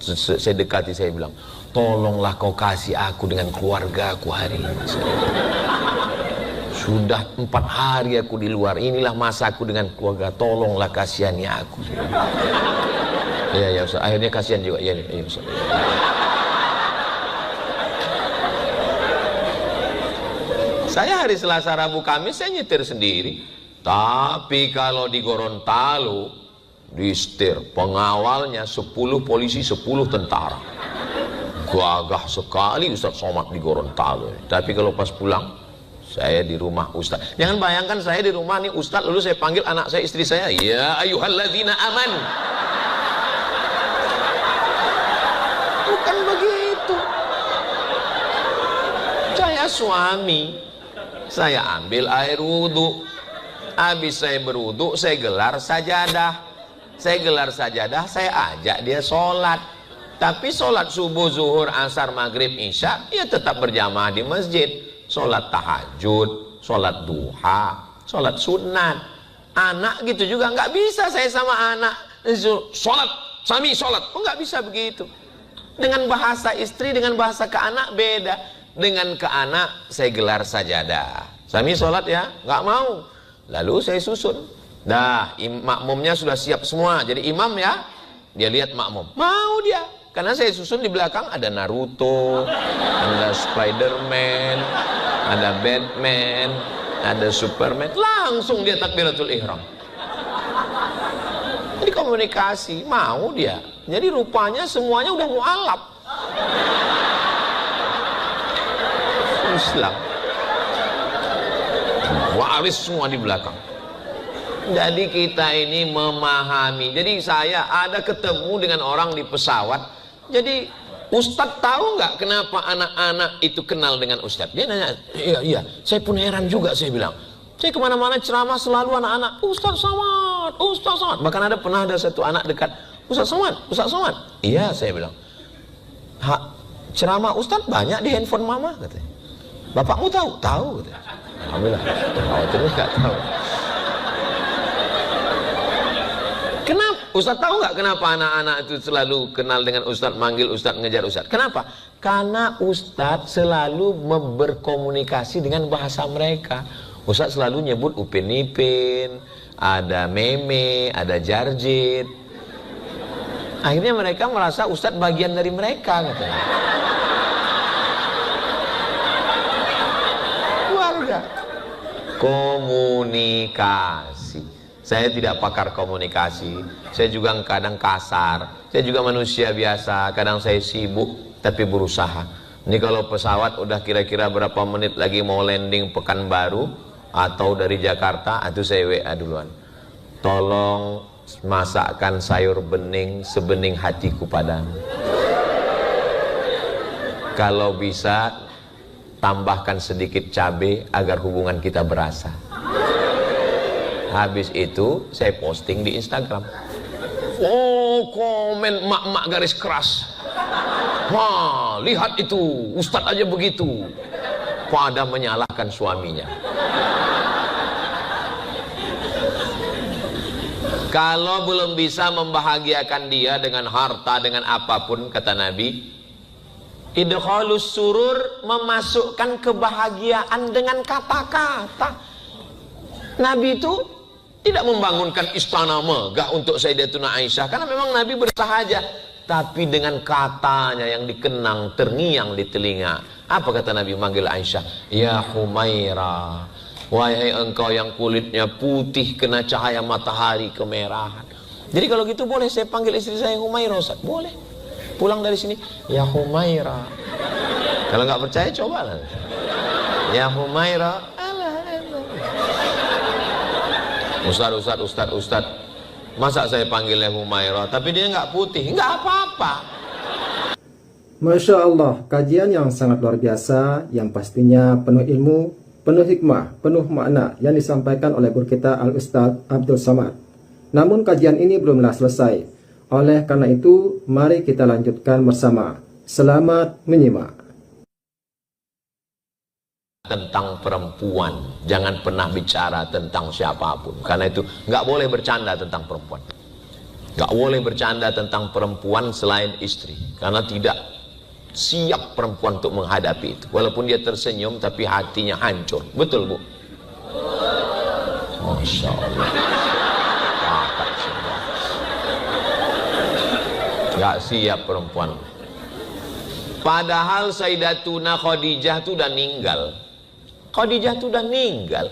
saya dekati, saya bilang, tolonglah kau kasih aku dengan keluarga aku hari ini. Sudah 4 hari aku di luar, inilah masa aku dengan keluarga, tolonglah kasihani aku. Ya Ustaz, akhirnya kasihan juga, ya Ustaz. Saya hari Selasa, Rabu, Kamis saya nyetir sendiri. Tapi kalau di Gorontalo, di setir, pengawalnya 10 polisi, 10 tentara. Gagah sekali Ustadz Somad di Gorontalo. Tapi kalau pas pulang, saya di rumah Ustadz. Jangan bayangkan saya di rumah nih Ustadz, lalu saya panggil anak saya, istri saya, ya ayyuhalladzina amanu. Bukan begitu. Saya suami. Saya ambil air wudhu, habis saya berwudhu, saya gelar sajadah. Saya ajak dia sholat. Tapi sholat subuh, zuhur, asar, maghrib, isya, ya tetap berjamaah di masjid. Sholat tahajud, sholat duha, sholat sunat. Anak gitu juga nggak bisa saya sama anak. Sholat, sami sholat, nggak bisa begitu. Dengan bahasa istri, dengan bahasa ke anak beda. Dengan ke anak saya gelar sajadah, sami sholat ya, nggak mau. Lalu saya susun, dah makmumnya sudah siap semua, jadi imam ya, dia lihat makmum, mau dia, karena saya susun di belakang ada Naruto, ada Spiderman, ada Batman, ada Superman, langsung dia takbiratul ihram. Jadi komunikasi, mau dia, jadi rupanya semuanya udah mualaf. Islam waris semua di belakang. Jadi kita ini memahami. Jadi saya ada ketemu dengan orang di pesawat. Jadi Ustadz tahu nggak kenapa anak-anak itu kenal dengan Ustadz? Dia nanya, iya saya pun heran juga. Saya bilang, saya kemana-mana ceramah selalu anak-anak Ustadz Somad. Bahkan pernah ada satu anak dekat, Ustadz Somad. Iya, saya bilang, ceramah Ustadz banyak di handphone mama, katanya. Bapakmu tahu? Tahu. Alhamdulillah. Khawatirnya nggak tahu. Kenapa? Ustadz tahu nggak kenapa anak-anak itu selalu kenal dengan Ustadz, manggil Ustadz, ngejar Ustadz? Kenapa? Karena Ustadz selalu berkomunikasi dengan bahasa mereka. Ustadz selalu nyebut Upin Ipin, ada meme, ada jarjit. Akhirnya mereka merasa Ustadz bagian dari mereka, katanya. Komunikasi. Saya tidak pakar komunikasi. Saya juga kadang kasar. Saya juga manusia biasa. Kadang saya sibuk tapi berusaha. Ini kalau pesawat udah kira-kira berapa menit lagi mau landing Pekanbaru atau dari Jakarta, itu saya WA duluan. Tolong masakkan sayur bening sebening hatiku padamu. Kalau bisa tambahkan sedikit cabai agar hubungan kita berasa. Habis itu saya posting di Instagram. Oh, komen mak-mak garis keras. Wah, lihat itu, Ustadz aja begitu. Pada menyalahkan suaminya. Kalau belum bisa membahagiakan dia dengan harta, dengan apapun, kata Nabi, idkhalus surur, memasukkan kebahagiaan dengan kata-kata. Nabi itu tidak membangunkan istana megah untuk Sayyidatuna Aisyah, karena memang Nabi bersahaja, tapi dengan katanya yang dikenang, terngiang di telinga. Apa kata Nabi manggil Aisyah? Ya Humaira, wahai engkau yang kulitnya putih kena cahaya matahari kemerahan. Jadi kalau gitu boleh saya panggil istri saya Humaira, Ustaz? Boleh. Pulang dari sini, ya Humaira. Kalau nggak percaya cobalah. Ya Humaira. Ustaz. Masa saya panggilnya Humaira, tapi dia nggak putih, nggak apa-apa. Masya Allah, kajian yang sangat luar biasa, yang pastinya penuh ilmu penuh hikmah, penuh makna yang disampaikan oleh guru kita Al-Ustaz Abdul Somad. Namun kajian ini belumlah selesai. Oleh karena itu, mari kita lanjutkan bersama. Selamat menyimak. Tentang perempuan, jangan pernah bicara tentang siapapun, karena itu nggak boleh bercanda tentang perempuan, nggak boleh bercanda tentang perempuan selain istri, karena tidak siap perempuan untuk menghadapi itu. Walaupun dia tersenyum tapi hatinya hancur. Betul, Bu? Masya Allah. Nggak siap perempuan. Padahal Sayyidatuna Khadijah itu udah meninggal. Khadijah itu udah meninggal.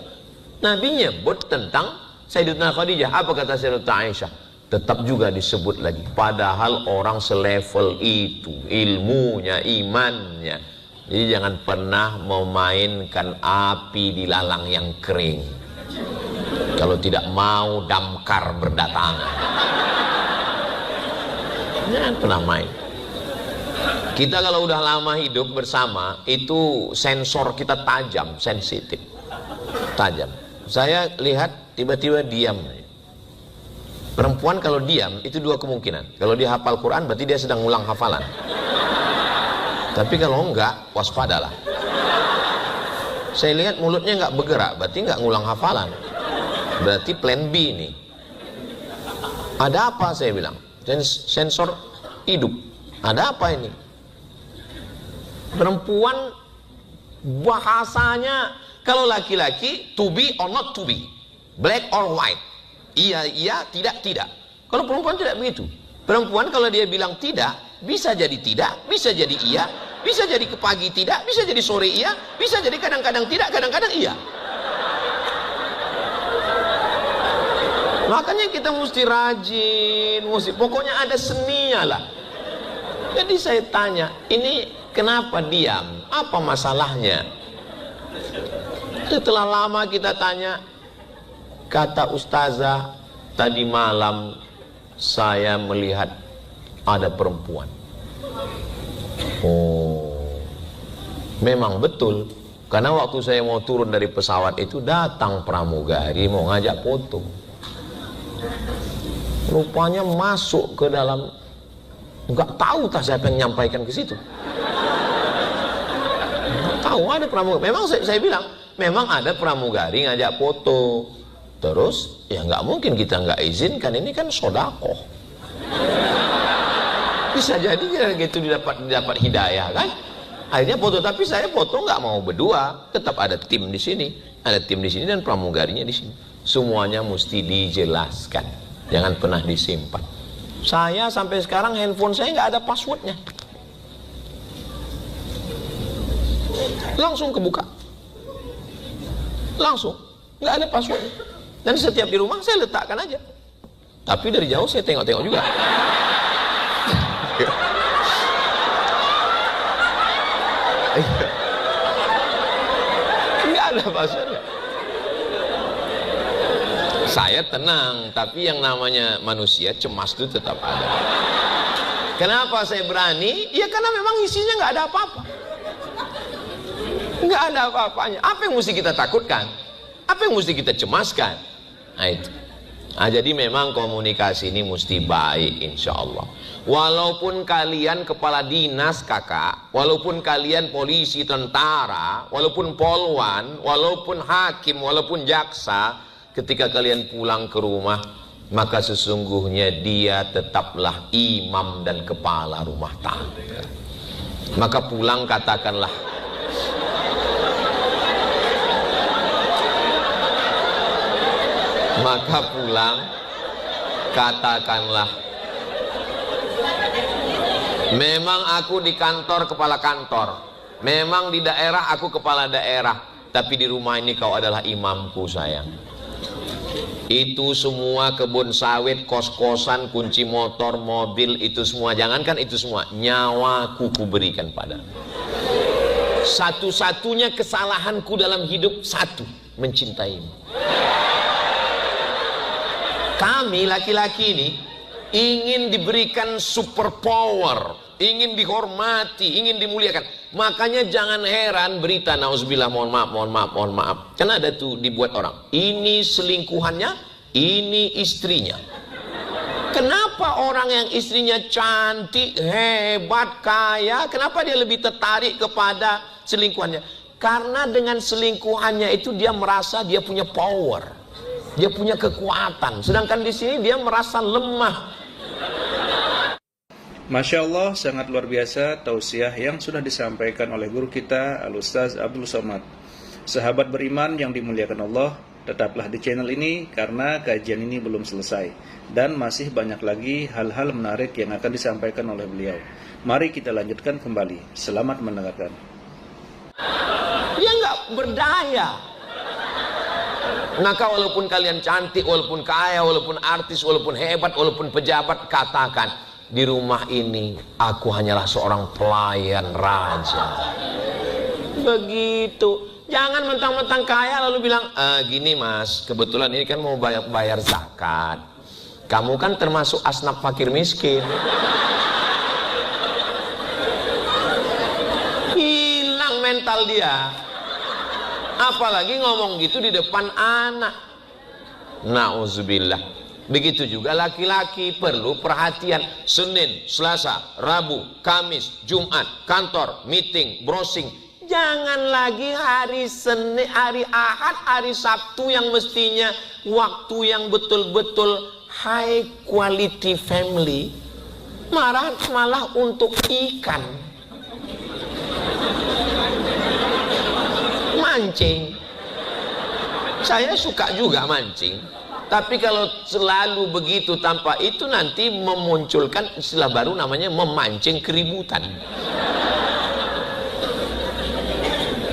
Nabi nyebut tentang Sayyidatuna Khadijah. Apa kata Sayyidatuna Aisyah? Tetap juga disebut lagi. Padahal orang selevel itu, ilmunya, imannya. Jadi jangan pernah memainkan api di lalang yang kering. Kalau tidak mau damkar berdatangan. Jangan pernah main. Kita kalau udah lama hidup bersama, itu sensor kita tajam, sensitif, tajam. Saya lihat tiba-tiba diam. Perempuan kalau diam itu dua kemungkinan. Kalau dia hafal Quran berarti dia sedang ngulang hafalan. Tapi kalau enggak, waspadalah. Saya lihat mulutnya enggak bergerak, berarti enggak ngulang hafalan. Berarti plan B ini. Ada apa, saya bilang? Sensor hidup. Ada apa ini? Perempuan bahasanya, kalau laki-laki to be or not to be, black or white. Iya, iya, tidak, tidak. Kalau perempuan tidak begitu. Perempuan kalau dia bilang tidak, bisa jadi tidak, bisa jadi iya, bisa jadi ke pagi tidak, bisa jadi sore iya, bisa jadi kadang-kadang tidak, kadang-kadang iya. Makanya kita mesti rajin, pokoknya ada seninya lah. Jadi saya tanya, ini kenapa diam? Apa masalahnya? Setelah lama kita tanya, kata ustazah, tadi malam saya melihat ada perempuan. Oh, memang betul. Karena waktu saya mau turun dari pesawat itu, datang pramugari mau ngajak foto. Rupanya masuk ke dalam, nggak tahu tak siapa yang menyampaikan ke situ. Nggak tahu ada pramugari. Memang saya bilang, memang ada pramugari ngajak foto. Terus ya nggak mungkin kita nggak izinkan, ini kan sodakoh. Bisa jadi gitu didapat hidayah kan. Akhirnya foto, tapi saya foto nggak mau berdua, tetap ada tim di sini, dan pramugarinya di sini. Semuanya mesti dijelaskan, jangan pernah disimpan. Saya sampai sekarang handphone saya nggak ada passwordnya, langsung kebuka, langsung nggak ada passwordnya. Dan setiap di rumah saya letakkan aja. Tapi dari jauh saya tengok-tengok juga. Enggak ada passwordnya. Saya tenang, tapi yang namanya manusia cemas itu tetap ada. Kenapa saya berani? Ya karena memang isinya nggak ada apa-apa. Nggak ada apa-apanya. Apa yang mesti kita takutkan? Apa yang mesti kita cemaskan? Nah itu. Nah, jadi memang komunikasi ini mesti baik, insya Allah. Walaupun kalian kepala dinas kakak, walaupun kalian polisi, tentara, walaupun polwan, walaupun hakim, walaupun jaksa, ketika kalian pulang ke rumah, maka sesungguhnya dia tetaplah imam dan kepala rumah tangga. Maka pulang katakanlah, maka pulang katakanlah, memang aku di kantor kepala kantor, memang di daerah aku kepala daerah, tapi di rumah ini kau adalah imamku sayang. Itu semua kebun sawit, kos-kosan, kunci motor, mobil, itu semua, jangankan itu semua, nyawaku kuberikan padamu. Satu-satunya kesalahanku dalam hidup, satu, mencintaimu. Kami laki-laki ingin diberikan superpower, ingin dihormati, ingin dimuliakan. Makanya jangan heran berita nauzubillah, mohon maaf. Karena ada tuh dibuat orang, ini selingkuhannya, ini istrinya. Kenapa orang yang istrinya cantik, hebat, kaya, kenapa dia lebih tertarik kepada selingkuhannya? Karena dengan selingkuhannya itu dia merasa dia punya power, dia punya kekuatan. Sedangkan di sini dia merasa lemah. Masya Allah, sangat luar biasa tausiah yang sudah disampaikan oleh guru kita Al-Ustaz Abdul Somad. Sahabat beriman yang dimuliakan Allah, tetaplah di channel ini karena kajian ini belum selesai dan masih banyak lagi hal-hal menarik yang akan disampaikan oleh beliau. Mari kita lanjutkan kembali. Selamat mendengarkan. Dia nggak berdaya. Maka walaupun kalian cantik, walaupun kaya, walaupun artis, walaupun hebat, walaupun pejabat, katakan, di rumah ini aku hanyalah seorang pelayan raja. Begitu. Jangan mentang-mentang kaya lalu bilang, gini mas, kebetulan ini kan mau bayar zakat. Kamu kan termasuk asnaf fakir miskin. Hilang mental dia. Apalagi ngomong gitu di depan anak. Nauzubillah. Begitu juga laki-laki perlu perhatian. Senin, Selasa, Rabu, Kamis, Jumat, kantor, meeting, browsing. Jangan lagi hari Senin, hari Ahad, hari Sabtu yang mestinya waktu yang betul-betul high quality family, malah untuk ikan. Mancing. Saya suka juga mancing. Tapi kalau selalu begitu tanpa itu nanti memunculkan istilah baru namanya memancing keributan.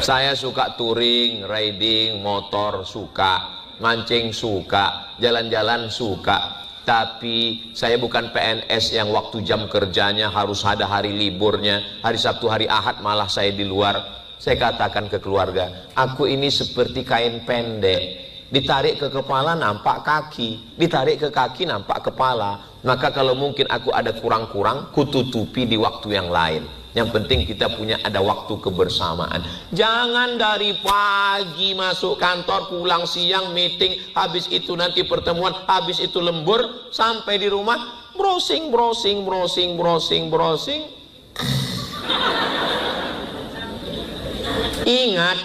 Saya suka touring, riding, motor suka, mancing suka, jalan-jalan suka. Tapi saya bukan PNS yang waktu jam kerjanya harus ada hari liburnya. Hari Sabtu, hari Ahad malah saya di luar. Saya katakan ke keluarga, aku ini seperti kain pendek. Ditarik ke kepala nampak kaki, ditarik ke kaki nampak kepala. Maka kalau mungkin aku ada kurang-kurang, kututupi di waktu yang lain. Yang penting kita punya ada waktu kebersamaan. Jangan dari pagi masuk kantor, pulang siang meeting, habis itu nanti pertemuan, habis itu lembur, sampai di rumah browsing. Ingat,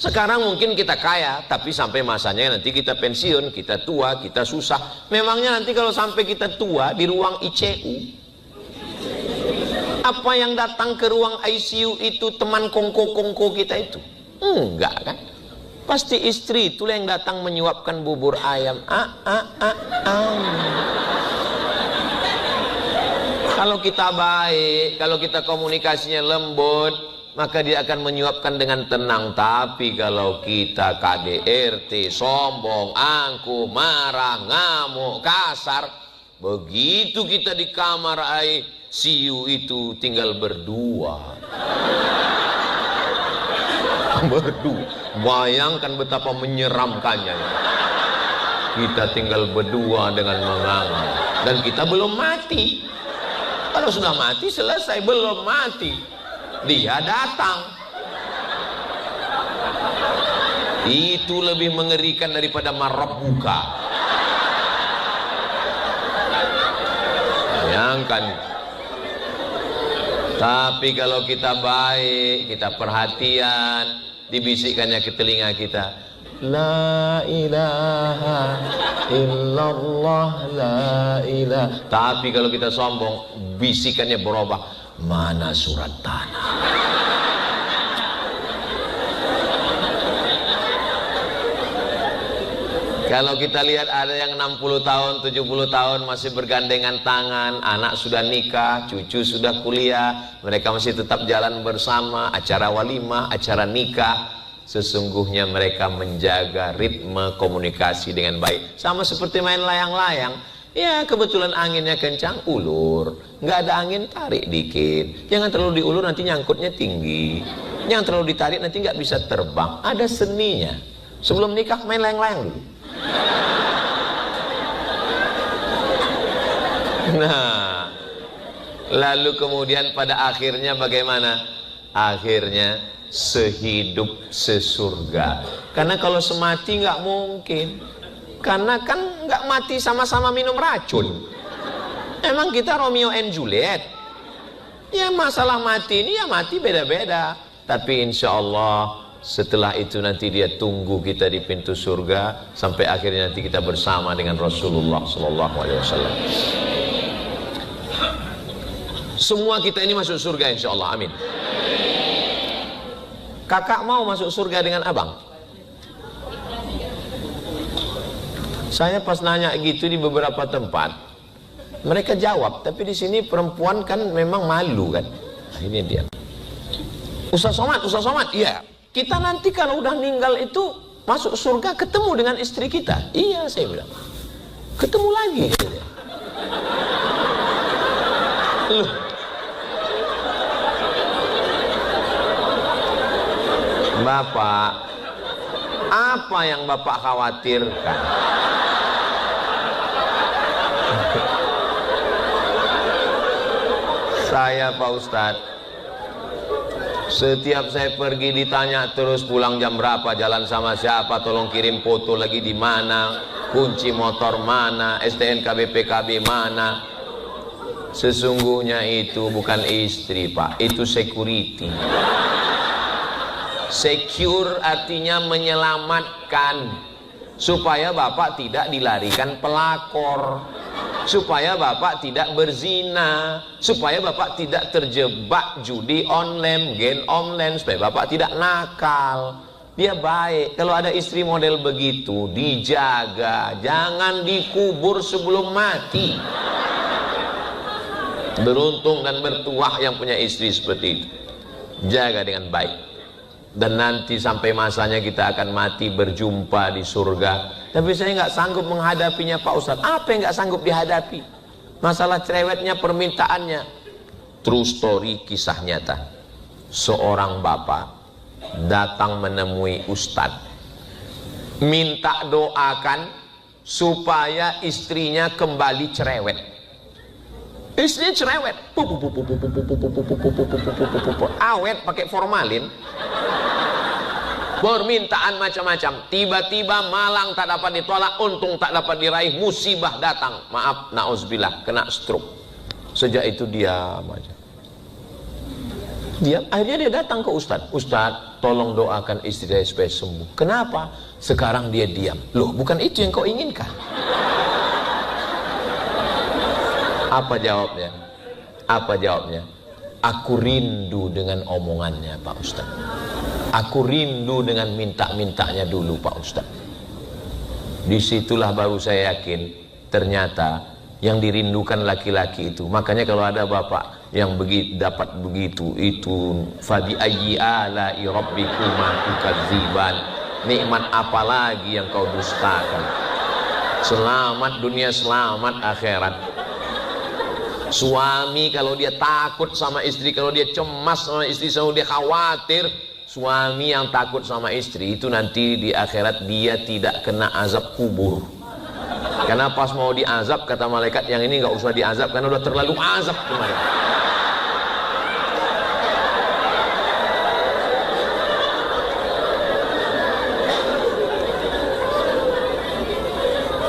sekarang mungkin kita kaya, tapi sampai masanya nanti kita pensiun, kita tua, kita susah. Memangnya nanti kalau sampai kita tua di ruang ICU, apa yang datang ke ruang ICU itu teman kongko-kongko kita itu? Enggak kan? Pasti istri itulah yang datang menyuapkan bubur ayam. Kalau kita baik, kalau kita komunikasinya lembut, maka dia akan menyuapkan dengan tenang. Tapi kalau kita KDRT, sombong, angkuh, marah, ngamuk, kasar, begitu kita di kamar ICU itu tinggal berdua. Bayangkan betapa menyeramkannya. Kita tinggal berdua dengan menganga. Dan kita belum mati. Kalau sudah mati selesai, belum mati. Dia datang. Itu lebih mengerikan daripada marabbuka. Bayangkan. Tapi kalau kita baik, kita perhatian, dibisikkannya ke telinga kita, la ilaha illallah, la ilaha. Tapi kalau kita sombong, bisikannya berubah, mana surat tanah. Kalau kita lihat ada yang 60 tahun, 70 tahun masih bergandengan tangan, anak sudah nikah, cucu sudah kuliah, mereka masih tetap jalan bersama, acara walimah, acara nikah. Sesungguhnya mereka menjaga ritme komunikasi dengan baik. Sama seperti main layang-layang. Ya kebetulan anginnya kencang, ulur. Nggak ada angin, tarik dikit. Jangan terlalu diulur, nanti nyangkutnya tinggi. Jangan terlalu ditarik, nanti nggak bisa terbang. Ada seninya. Sebelum nikah main layang-layang dulu. Nah, lalu kemudian pada akhirnya bagaimana? Akhirnya sehidup sesurga. Karena kalau semati nggak mungkin. Karena kan nggak mati sama-sama minum racun. Emang kita Romeo and Juliet? Ya masalah mati ini ya mati beda-beda. Tapi insya Allah setelah itu nanti dia tunggu kita di pintu surga sampai akhirnya nanti kita bersama dengan Rasulullah SAW. Semua kita ini masuk surga insya Allah, amin. Kakak mau masuk surga dengan abang? Saya pas nanya gitu di beberapa tempat, mereka jawab, tapi di sini perempuan kan memang malu kan. Nah, ini dia. Ustaz Somad, iya. Kita nanti kalau udah meninggal itu masuk surga ketemu dengan istri kita. Iya, saya bilang. Ketemu lagi gitu dia. Loh. Bapak, apa yang Bapak khawatirkan? Saya Pak Ustadz, setiap saya pergi ditanya terus pulang jam berapa, jalan sama siapa, tolong kirim foto lagi di mana, kunci motor mana, STNK BPKB mana. Sesungguhnya itu bukan istri Pak, itu security. Secure artinya menyelamatkan, supaya Bapak tidak dilarikan pelakor, supaya Bapak tidak berzina, supaya Bapak tidak terjebak judi online, game online, supaya Bapak tidak nakal. Dia baik. Kalau ada istri model begitu, dijaga, jangan dikubur sebelum mati. Beruntung dan bertuah yang punya istri seperti itu. Jaga dengan baik. Dan nanti sampai masanya kita akan mati berjumpa di surga. Tapi saya nggak sanggup menghadapinya Pak Ustadz. Apa yang nggak sanggup dihadapi? Masalah cerewetnya, permintaannya. True story, kisah nyata. Seorang bapak datang menemui Ustadz, minta doakan supaya istrinya kembali cerewet. Istrinya cerewet, awet pakai formalin, permintaan macam-macam. Tiba-tiba malang tak dapat ditolak, untung tak dapat diraih, musibah datang, maaf, na'udzubillah, kena stroke. Sejak itu diam aja. Diam, akhirnya dia datang ke Ustadz. Ustadz, tolong doakan istri saya supaya sembuh. Kenapa? Sekarang dia diam. Loh, bukan itu yang kau inginkan? Apa jawabnya? Apa jawabnya? Aku rindu dengan omongannya Pak Ustadz. Aku rindu dengan minta-mintanya dulu Pak Ustadz. Disitulah baru saya yakin ternyata yang dirindukan laki-laki itu. Makanya kalau ada bapak yang dapat begitu, itu fabi ayyi ala'i rabbikuma tukadziban, nikmat apa lagi yang kau dustakan? Selamat dunia, selamat akhirat. Suami kalau dia takut sama istri, kalau dia cemas sama istri, selalu dia khawatir. Suami yang takut sama istri itu nanti di akhirat dia tidak kena azab kubur. Karena pas mau diazab kata malaikat, yang ini nggak usah diazab karena udah terlalu azab kemarin.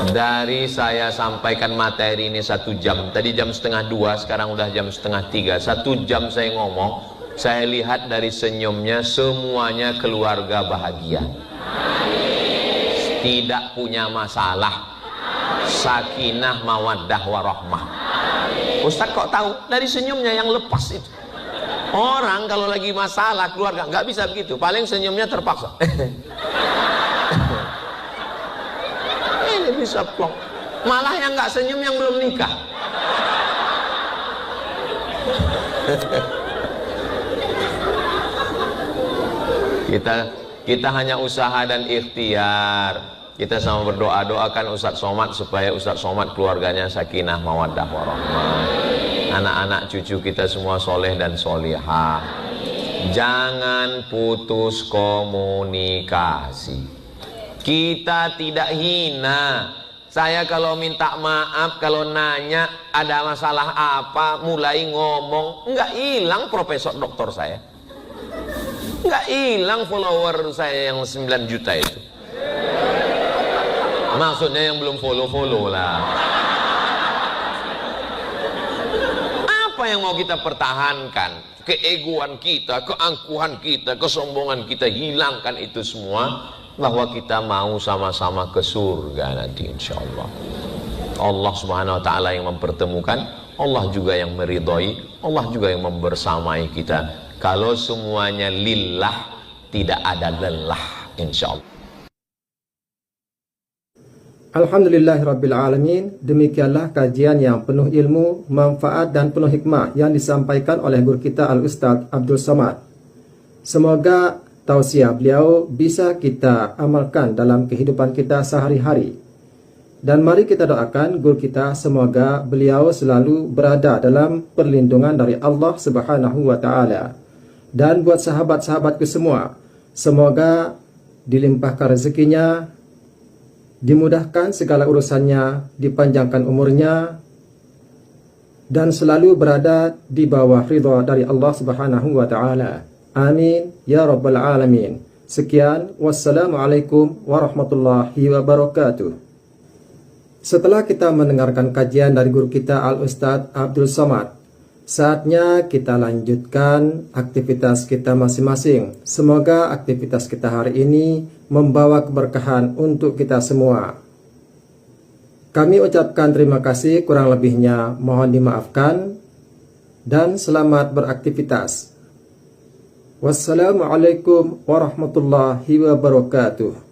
Dari saya sampaikan materi ini 1 jam, tadi jam 1:30, sekarang udah jam 2:30. 1 jam saya ngomong, saya lihat dari senyumnya semuanya keluarga bahagia, tidak punya masalah, sakinah mawaddah warahmah. Ustadz kok tahu? Dari senyumnya yang lepas itu. Orang kalau lagi masalah keluarga nggak bisa begitu, paling senyumnya terpaksa. Ini bisa plong. Malah yang nggak senyum yang belum nikah. Kita hanya usaha dan ikhtiar. Kita sama berdoa, doakan Ustadz Somad supaya Ustadz Somad keluarganya sakinah mawaddah warahmah. Anak-anak cucu kita semua soleh dan solihah. Jangan putus komunikasi. Kita tidak hina Saya kalau minta maaf, kalau nanya ada masalah apa, mulai ngomong, nggak hilang profesor doktor saya. Nggak hilang follower saya yang 9 juta itu. Maksudnya yang belum follow lah. Apa yang mau kita pertahankan? Keegoan kita, keangkuhan kita, kesombongan kita, hilangkan itu semua, bahwa kita mau sama-sama ke surga nanti insya Allah. Allah subhanahu wa ta'ala yang mempertemukan, Allah juga yang meridhoi, Allah juga yang membersamai kita. Kalau semuanya lillah, tidak ada lelah insya Allah. Alhamdulillahirrabbilalamin. Demikianlah kajian yang penuh ilmu, manfaat dan penuh hikmah yang disampaikan oleh guru kita Al-Ustaz Abdul Somad. Semoga tausiah beliau bisa kita amalkan dalam kehidupan kita sehari-hari. Dan mari kita doakan guru kita, semoga beliau selalu berada dalam perlindungan dari Allah Subhanahu wa ta'ala. Dan buat sahabat-sahabatku semua, semoga dilimpahkan rezekinya, dimudahkan segala urusannya, dipanjangkan umurnya, dan selalu berada di bawah ridha dari Allah Subhanahu wa ta'ala. Amin ya rabbal alamin. Sekian, wassalamualaikum warahmatullahi wabarakatuh. Setelah kita mendengarkan kajian dari guru kita Al-Ustaz Abdul Somad, saatnya kita lanjutkan aktivitas kita masing-masing. Semoga aktivitas kita hari ini membawa keberkahan untuk kita semua. Kami ucapkan terima kasih, kurang lebihnya mohon dimaafkan, dan selamat beraktivitas. Wassalamualaikum warahmatullahi wabarakatuh.